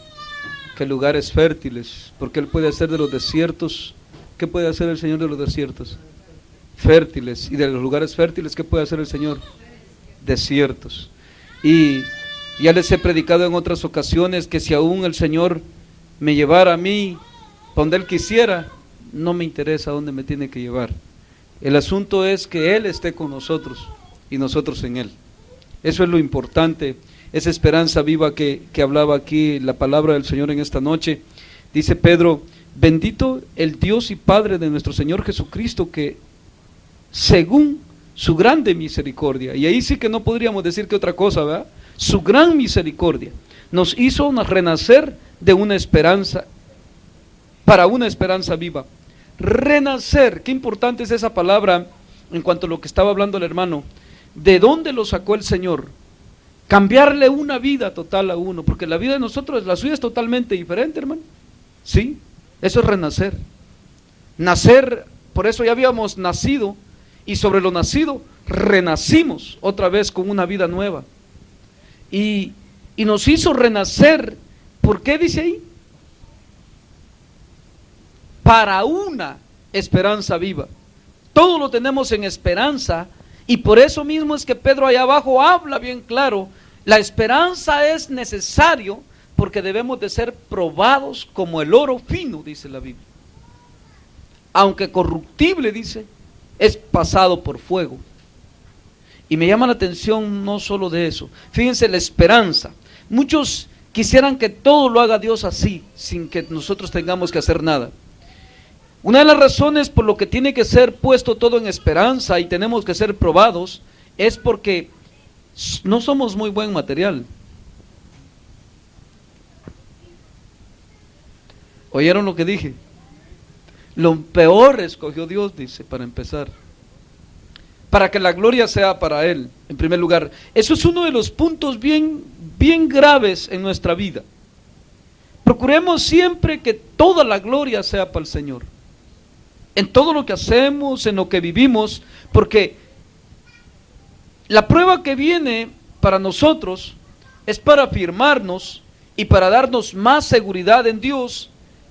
que lugares fértiles, porque Él puede hacer de los desiertos. ¿Qué puede hacer el Señor de los desiertos? Fértiles. Y de los lugares fértiles, ¿qué puede hacer el Señor? Desiertos. Y ya les he predicado en otras ocasiones que si aún el Señor me llevara a mí donde Él quisiera, no me interesa dónde me tiene que llevar. El asunto es que Él esté con nosotros y nosotros en Él. Eso es lo importante, esa esperanza viva que hablaba aquí la palabra del Señor en esta noche. Dice Pedro: bendito el Dios y Padre de nuestro Señor Jesucristo, que según su grande misericordia, y ahí sí que no podríamos decir que otra cosa, ¿verdad? Su gran misericordia nos hizo renacer de una esperanza, para una esperanza viva. Renacer, qué importante es esa palabra en cuanto a lo que estaba hablando el hermano. ¿De dónde lo sacó el Señor? Cambiarle una vida total a uno, porque la vida de nosotros, la suya es totalmente diferente, hermano. Sí, eso es renacer. Nacer, por eso ya habíamos nacido, y sobre lo nacido renacimos otra vez con una vida nueva. Y nos hizo renacer, ¿por qué dice ahí? Para una esperanza viva. Todo lo tenemos en esperanza, y por eso mismo es que Pedro allá abajo habla bien claro. La esperanza es necesario porque debemos de ser probados como el oro fino, dice la Biblia. Aunque corruptible, dice, es pasado por fuego. Y me llama la atención no solo de eso. Fíjense la esperanza. Muchos quisieran que todo lo haga Dios así, sin que nosotros tengamos que hacer nada. Una de las razones por lo que tiene que ser puesto todo en esperanza y tenemos que ser probados es porque no somos muy buen material. ¿Oyeron lo que dije? Lo peor escogió Dios, dice, para empezar, para que la gloria sea para Él, en primer lugar. Eso es uno de los puntos bien graves en nuestra vida. Procuremos siempre que toda la gloria sea para el Señor, en todo lo que hacemos, en lo que vivimos, porque la prueba que viene para nosotros es para afirmarnos y para darnos más seguridad en Dios,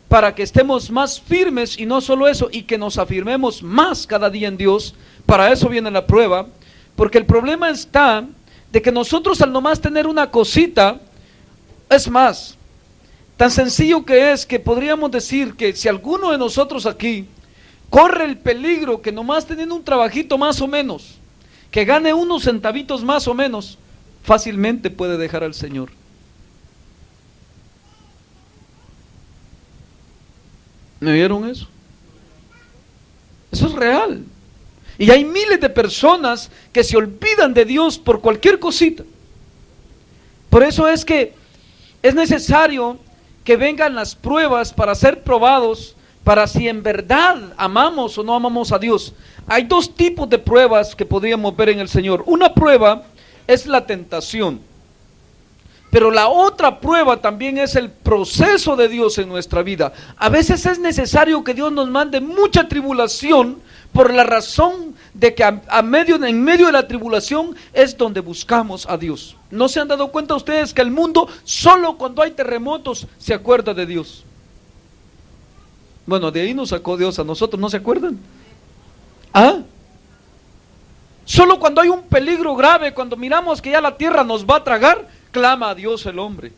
para que estemos más firmes, y no solo eso, y que nos afirmemos más cada día en Dios. Para eso viene la prueba, porque el problema está de que nosotros al nomás tener una cosita, es más, tan sencillo que es que podríamos decir que si alguno de nosotros aquí corre el peligro que nomás teniendo un trabajito más o menos, que gane unos centavitos más o menos, fácilmente puede dejar al Señor. ¿Me oyeron eso? Eso es real. Y hay miles de personas que se olvidan de Dios por cualquier cosita. Por eso es que es necesario que vengan las pruebas para ser probados, para si en verdad amamos o no amamos a Dios. Hay dos tipos de pruebas que podríamos ver en el Señor. Una prueba es la tentación, pero la otra prueba también es el proceso de Dios en nuestra vida. A veces es necesario que Dios nos mande mucha tribulación, por la razón de que en medio de la tribulación es donde buscamos a Dios. ¿No se han dado cuenta ustedes que el mundo solo cuando hay terremotos se acuerda de Dios? Bueno, de ahí nos sacó Dios a nosotros, ¿no se acuerdan? ¿Ah? Solo cuando hay un peligro grave, cuando miramos que ya la tierra nos va a tragar, clama a Dios el hombre.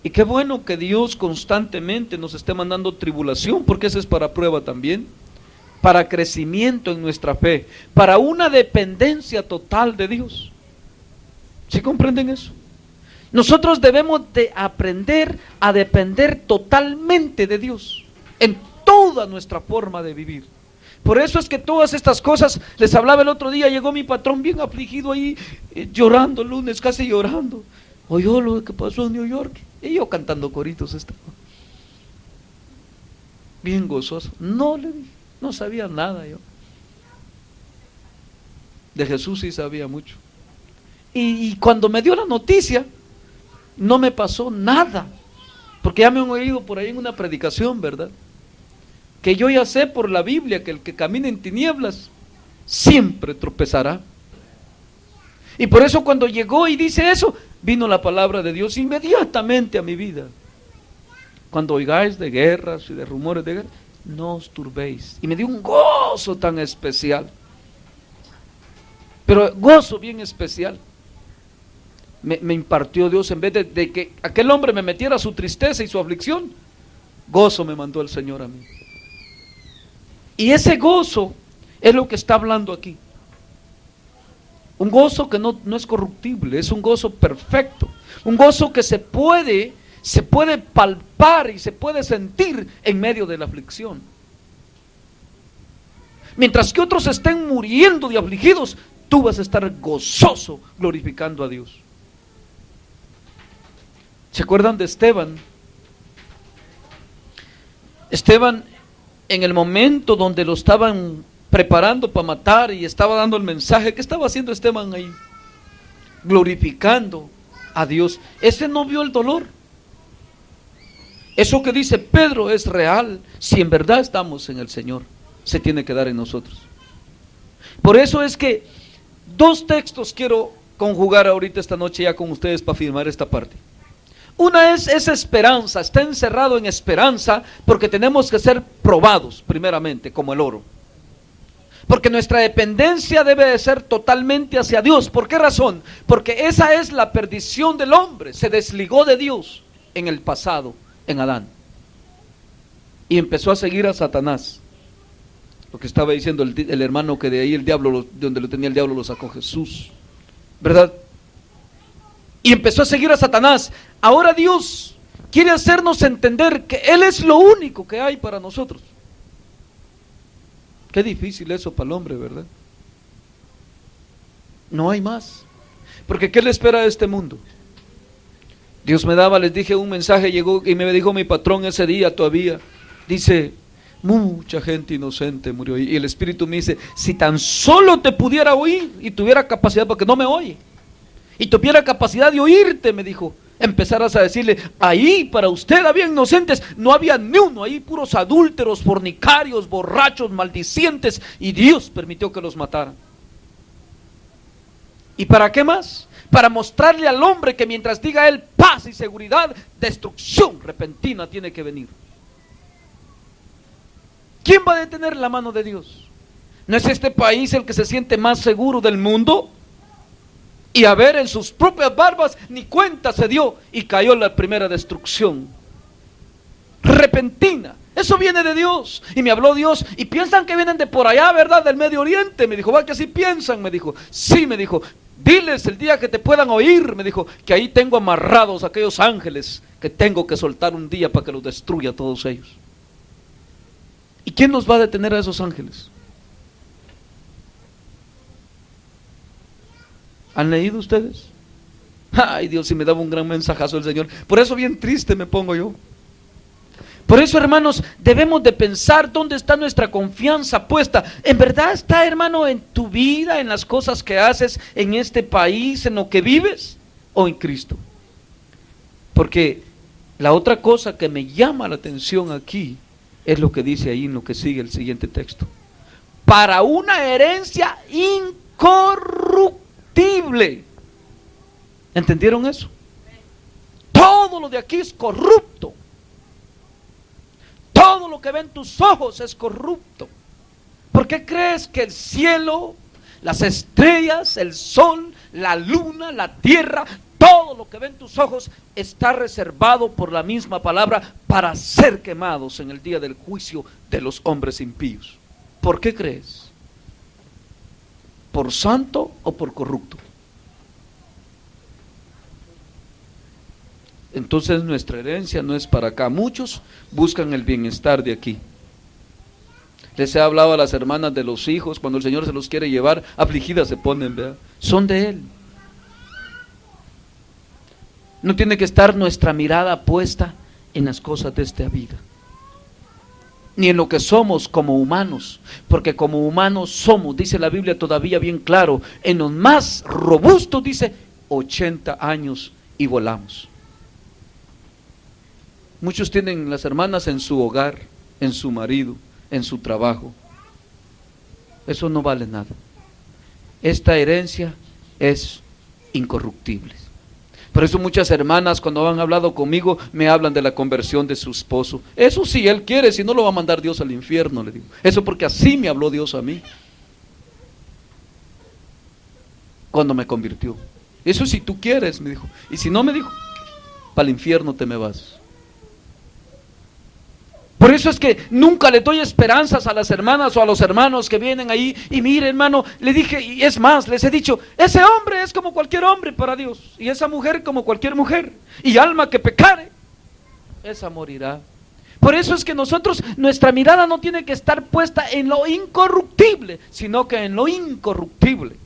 Y qué bueno que Dios constantemente nos esté mandando tribulación, porque eso es para prueba también, para crecimiento en nuestra fe, para una dependencia total de Dios. ¿Sí comprenden eso? Nosotros debemos de aprender a depender totalmente de Dios en toda nuestra forma de vivir. Por eso es que todas estas cosas, les hablaba el otro día, llegó mi patrón bien afligido ahí, llorando el lunes, casi llorando. Oyó lo que pasó en New York, y yo cantando coritos estaba. Bien gozoso. No le dije, no sabía nada yo. De Jesús sí sabía mucho. Y cuando me dio la noticia, no me pasó nada, porque ya me han oído por ahí en una predicación, ¿verdad? Que yo ya sé por la Biblia que el que camina en tinieblas siempre tropezará. Y por eso cuando llegó y dice eso, vino la palabra de Dios inmediatamente a mi vida. Cuando oigáis de guerras y de rumores de guerra, no os turbéis. Y me dio un gozo tan especial, pero gozo bien especial. Me impartió Dios, en vez de que aquel hombre me metiera su tristeza y su aflicción, gozo me mandó el Señor a mí. Y ese gozo es lo que está hablando aquí. Un gozo que no es corruptible, es un gozo perfecto. Un gozo que se puede palpar y se puede sentir en medio de la aflicción. Mientras que otros estén muriendo de afligidos, tú vas a estar gozoso glorificando a Dios. ¿Se acuerdan de Esteban? Esteban, en el momento donde lo estaban preparando para matar y estaba dando el mensaje, ¿qué estaba haciendo Esteban ahí? Glorificando a Dios. Ese no vio el dolor. Eso que dice Pedro es real. Si en verdad estamos en el Señor, se tiene que dar en nosotros. Por eso es que dos textos quiero conjugar ahorita esta noche ya con ustedes para firmar esta parte. Una es esperanza, está encerrado en esperanza porque tenemos que ser probados primeramente como el oro. Porque nuestra dependencia debe de ser totalmente hacia Dios. ¿Por qué razón? Porque esa es la perdición del hombre. Se desligó de Dios en el pasado, en Adán. Y empezó a seguir a Satanás. Lo que estaba diciendo el hermano, que de ahí el diablo, donde lo tenía el diablo, lo sacó Jesús, ¿verdad? Y empezó a seguir a Satanás. Ahora Dios quiere hacernos entender que Él es lo único que hay para nosotros. Qué difícil eso para el hombre, ¿verdad? No hay más. Porque ¿qué le espera a este mundo? Dios me daba, les dije, un mensaje, llegó y me dijo mi patrón ese día todavía. Dice, mucha gente inocente murió. Y el Espíritu me dice, si tan solo te pudiera oír y tuviera capacidad, porque no me oye, y tuviera capacidad de oírte, me dijo, empezaras a decirle, ahí para usted había inocentes, no había ni uno, ahí puros adúlteros, fornicarios, borrachos, maldicientes, y Dios permitió que los mataran. ¿Y para qué más? Para mostrarle al hombre que mientras diga él paz y seguridad, destrucción repentina tiene que venir. ¿Quién va a detener la mano de Dios? ¿No es este país el que se siente más seguro del mundo? Y a ver, en sus propias barbas ni cuenta se dio y cayó la primera destrucción repentina. Eso viene de Dios. Y me habló Dios, y piensan que vienen de por allá, ¿verdad? Del Medio Oriente. Me dijo, va, que así piensan, me dijo. Sí, me dijo, diles el día que te puedan oír, me dijo, que ahí tengo amarrados aquellos ángeles que tengo que soltar un día para que los destruya a todos ellos. ¿Y quién nos va a detener a esos ángeles? ¿Han leído ustedes? Ay, Dios, si me daba un gran mensajazo el Señor. Por eso bien triste me pongo yo. Por eso, hermanos, debemos de pensar dónde está nuestra confianza puesta. ¿En verdad está, hermano, en tu vida, en las cosas que haces, en este país, en lo que vives, o en Cristo? Porque la otra cosa que me llama la atención aquí es lo que dice ahí en lo que sigue el siguiente texto. Para una herencia incorruptible. ¿Entendieron eso? Todo lo de aquí es corrupto. Todo lo que ven tus ojos es corrupto. ¿Por qué crees que el cielo, las estrellas, el sol, la luna, la tierra, todo lo que ven tus ojos está reservado por la misma palabra para ser quemados en el día del juicio de los hombres impíos? ¿Por qué crees? ¿Por santo o por corrupto? Entonces nuestra herencia no es para acá. Muchos buscan el bienestar de aquí. Les he hablado a las hermanas de los hijos, cuando el Señor se los quiere llevar, afligidas se ponen, ¿verdad? Son de Él. No tiene que estar nuestra mirada puesta en las cosas de esta vida, ni en lo que somos como humanos, porque como humanos somos, dice la Biblia todavía bien claro, en los más robustos dice 80 años y volamos. Muchos tienen las hermanas en su hogar, en su marido, en su trabajo. Eso no vale nada. Esta herencia es incorruptible. Por eso muchas hermanas cuando han hablado conmigo me hablan de la conversión de su esposo. Eso sí, él quiere, si no lo va a mandar Dios al infierno, le digo. Eso porque así me habló Dios a mí cuando me convirtió. Eso si tú quieres, me dijo. Y si no, me dijo, para el infierno te me vas. Por eso es que nunca le doy esperanzas a las hermanas o a los hermanos que vienen ahí. Y mire, hermano, le dije, y es más, les he dicho, ese hombre es como cualquier hombre para Dios, y esa mujer como cualquier mujer, y alma que pecare, esa morirá. Por eso es que nosotros, nuestra mirada no tiene que estar puesta en lo incorruptible, sino que en lo incorruptible.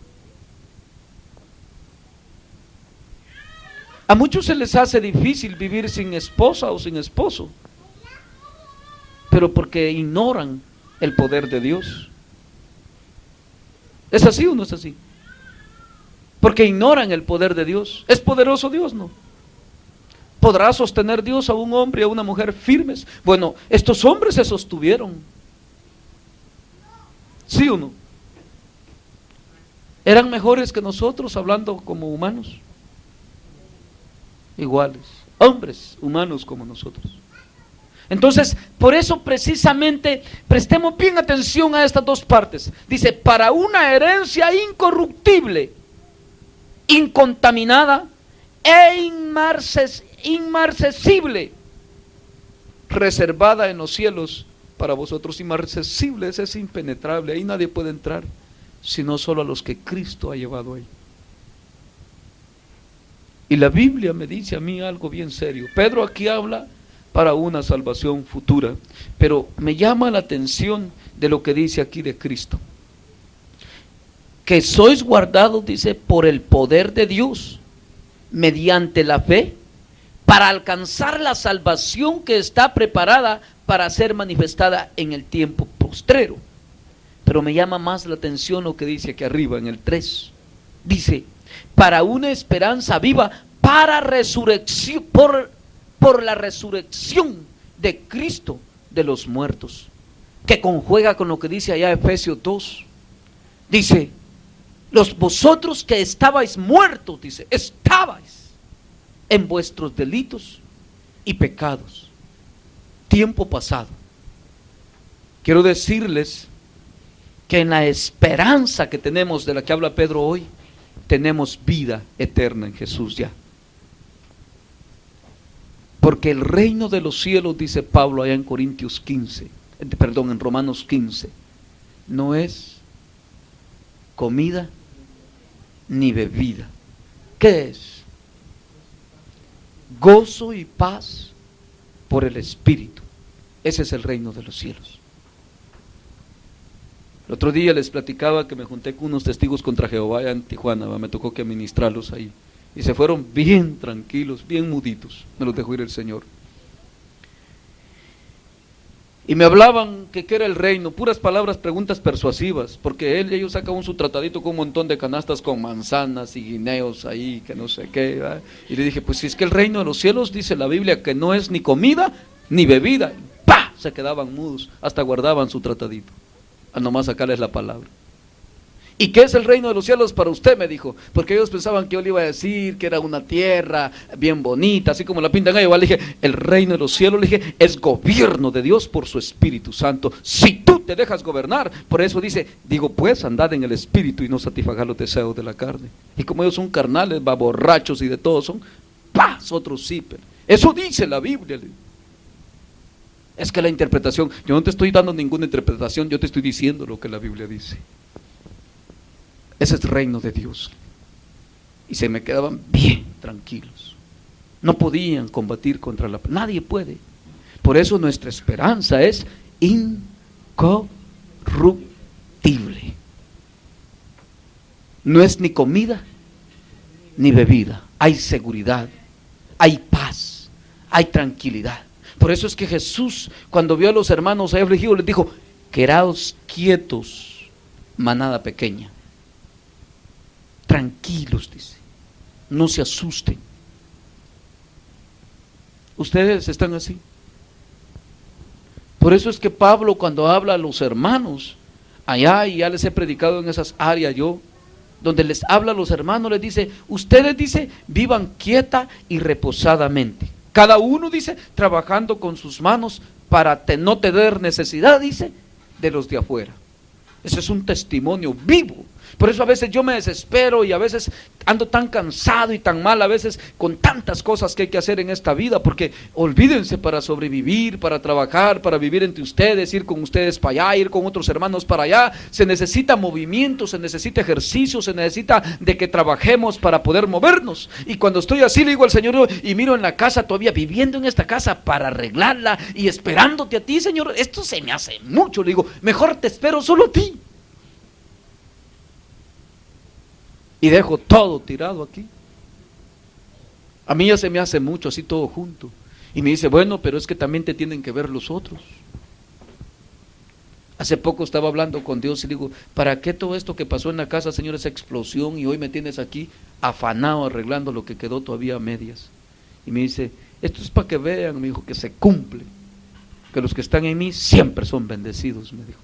A muchos se les hace difícil vivir sin esposa o sin esposo, pero porque ignoran el poder de Dios. ¿Es así o no es así? Porque ignoran el poder de Dios. ¿Es poderoso Dios? No. ¿Podrá sostener Dios a un hombre y a una mujer firmes? Bueno, estos hombres se sostuvieron. ¿Sí o no? ¿Eran mejores que nosotros hablando como humanos? Iguales. Hombres humanos como nosotros. Entonces, por eso precisamente prestemos bien atención a estas dos partes. Dice, para una herencia incorruptible, incontaminada e inmarcesible, reservada en los cielos para vosotros. Inmarcesible es impenetrable, ahí nadie puede entrar, sino solo a los que Cristo ha llevado ahí. Y la Biblia me dice a mí algo bien serio. Pedro aquí habla para una salvación futura, pero me llama la atención de lo que dice aquí de Cristo, que sois guardados, dice, por el poder de Dios, mediante la fe, para alcanzar la salvación que está preparada para ser manifestada en el tiempo postrero. Pero me llama más la atención lo que dice aquí arriba en el 3, dice, para una esperanza viva, para resurrección, por la resurrección de Cristo de los muertos, que conjuega con lo que dice allá Efesios 2, dice, vosotros que estabais muertos, dice, estabais en vuestros delitos y pecados, tiempo pasado. Quiero decirles que en la esperanza que tenemos, de la que habla Pedro hoy, tenemos vida eterna en Jesús ya. Porque el reino de los cielos, dice Pablo allá en en Romanos 15, no es comida ni bebida. ¿Qué es? Gozo y paz por el Espíritu. Ese es el reino de los cielos. El otro día les platicaba que me junté con unos testigos contra Jehová allá en Tijuana, me tocó que ministrarlos ahí. Y se fueron bien tranquilos, bien muditos, me los dejó ir el Señor. Y me hablaban que qué era el reino, puras palabras, preguntas persuasivas, porque ellos sacaban su tratadito con un montón de canastas con manzanas y guineos ahí, que no sé qué, ¿verdad? Y le dije, pues si es que el reino de los cielos dice la Biblia que no es ni comida ni bebida. ¡Pah! Se quedaban mudos, hasta guardaban su tratadito, a nomás sacarles la palabra. ¿Y qué es el reino de los cielos para usted? Me dijo, porque ellos pensaban que yo le iba a decir que era una tierra bien bonita, así como la pintan ahí. Igual le dije, el reino de los cielos, le dije, es gobierno de Dios por su Espíritu Santo, si tú te dejas gobernar. Por eso dice, digo pues, andad en el Espíritu y no satisfagar los deseos de la carne. Y como ellos son carnales, borrachos y de todo son, ¡paz! Otros sí, pero eso dice la Biblia. Es que la interpretación, yo no te estoy dando ninguna interpretación, yo te estoy diciendo lo que la Biblia dice. Ese es el reino de Dios. Y se me quedaban bien tranquilos. No podían combatir contra la... Nadie puede. Por eso nuestra esperanza es incorruptible. No es ni comida ni bebida. Hay seguridad, hay paz, hay tranquilidad. Por eso es que Jesús, cuando vio a los hermanos ahí afligidos, les dijo: quedaos quietos, manada pequeña. Tranquilos, dice. No se asusten. Ustedes están así. Por eso es que Pablo, cuando habla a los hermanos allá, y ya les he predicado en esas áreas yo, donde les habla a los hermanos, les dice: ustedes, dice, vivan quieta y reposadamente. Cada uno, dice, trabajando con sus manos para no tener necesidad, dice, de los de afuera. Ese es un testimonio vivo. Por eso a veces yo me desespero y a veces ando tan cansado y tan mal, a veces con tantas cosas que hay que hacer en esta vida, porque olvídense, para sobrevivir, para trabajar, para vivir entre ustedes, ir con ustedes para allá, ir con otros hermanos para allá, se necesita movimiento, se necesita ejercicio, se necesita de que trabajemos para poder movernos. Y cuando estoy así, le digo al Señor, y miro en la casa todavía, viviendo en esta casa para arreglarla y esperándote a ti, Señor, esto se me hace mucho. Le digo: mejor te espero solo a ti. Y dejo todo tirado aquí. A mí ya se me hace mucho así todo junto. Y me dice: bueno, pero es que también te tienen que ver los otros. Hace poco estaba hablando con Dios y digo: ¿para qué todo esto que pasó en la casa, Señor, esa explosión? Y hoy me tienes aquí afanado arreglando lo que quedó todavía a medias. Y me dice: esto es para que vean, me dijo, que se cumple, que los que están en mí siempre son bendecidos, me dijo.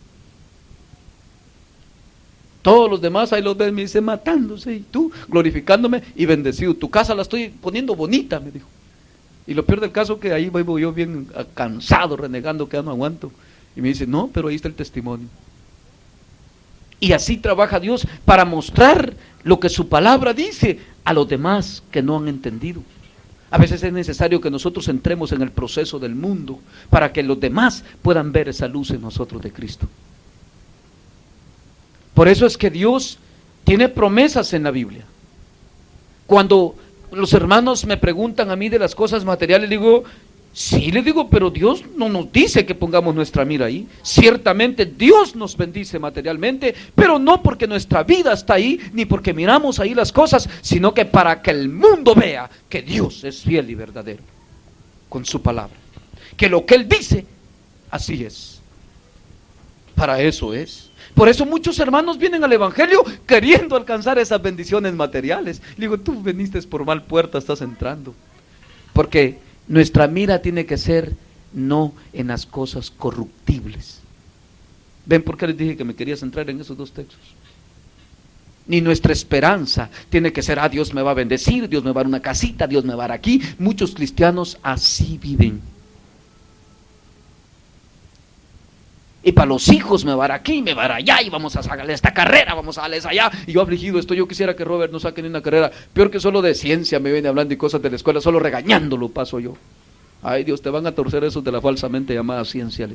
Todos los demás ahí los ven, me dice, matándose, y tú glorificándome y bendecido. Tu casa la estoy poniendo bonita, me dijo. Y lo peor del caso, que ahí vivo yo bien cansado, renegando, que ya no aguanto. Y me dice: no, pero ahí está el testimonio. Y así trabaja Dios para mostrar lo que su palabra dice a los demás que no han entendido. A veces es necesario que nosotros entremos en el proceso del mundo para que los demás puedan ver esa luz en nosotros de Cristo. Por eso es que Dios tiene promesas en la Biblia. Cuando los hermanos me preguntan a mí de las cosas materiales, le digo: sí, le digo, pero Dios no nos dice que pongamos nuestra mira ahí. Ciertamente Dios nos bendice materialmente, pero no porque nuestra vida está ahí, ni porque miramos ahí las cosas, sino que para que el mundo vea que Dios es fiel y verdadero con su palabra. Que lo que Él dice, así es. Para eso es. Por eso muchos hermanos vienen al evangelio queriendo alcanzar esas bendiciones materiales. Le digo: tú veniste por mal puerta, estás entrando. Porque nuestra mira tiene que ser no en las cosas corruptibles. ¿Ven por qué les dije que me quería centrar en esos dos textos? Ni nuestra esperanza tiene que ser: Dios me va a bendecir, Dios me va a dar una casita, Dios me va a dar aquí. Muchos cristianos así viven. Y para los hijos me va a dar aquí, me va a dar allá, y vamos a sacarle esta carrera, vamos a darles allá. Y yo afligido estoy, yo quisiera que Robert no saque ni una carrera. Peor que solo de ciencia me viene hablando y cosas de la escuela, solo regañándolo paso yo. Ay Dios, te van a torcer esos de la falsamente llamada ciencia.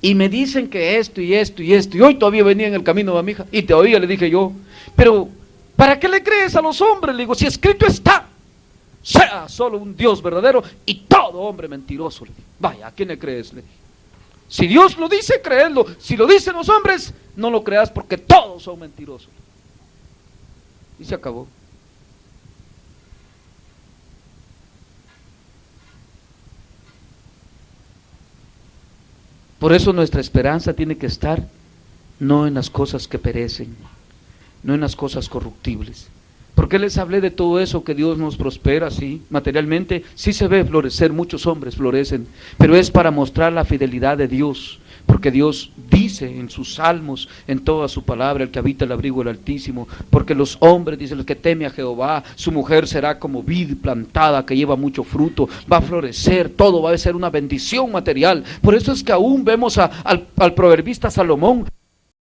Y me dicen que esto y esto y esto. Y hoy todavía venía en el camino a mi hija y te oía, le dije yo: pero ¿para qué le crees a los hombres? Le digo: si escrito está, sea solo un Dios verdadero y todo hombre mentiroso. Le dije: vaya, ¿a quién le crees? Le dije: si Dios lo dice, créelo. Si lo dicen los hombres, no lo creas, porque todos son mentirosos. Y se acabó. Por eso nuestra esperanza tiene que estar no en las cosas que perecen, no en las cosas corruptibles. ¿Por qué les hablé de todo eso? Que Dios nos prospera, sí, materialmente, sí se ve florecer, muchos hombres florecen, pero es para mostrar la fidelidad de Dios, porque Dios dice en sus salmos, en toda su palabra: el que habita el abrigo del Altísimo, porque los hombres, dice, el que teme a Jehová, su mujer será como vid plantada que lleva mucho fruto, va a florecer, todo va a ser una bendición material. Por eso es que aún vemos al proverbista Salomón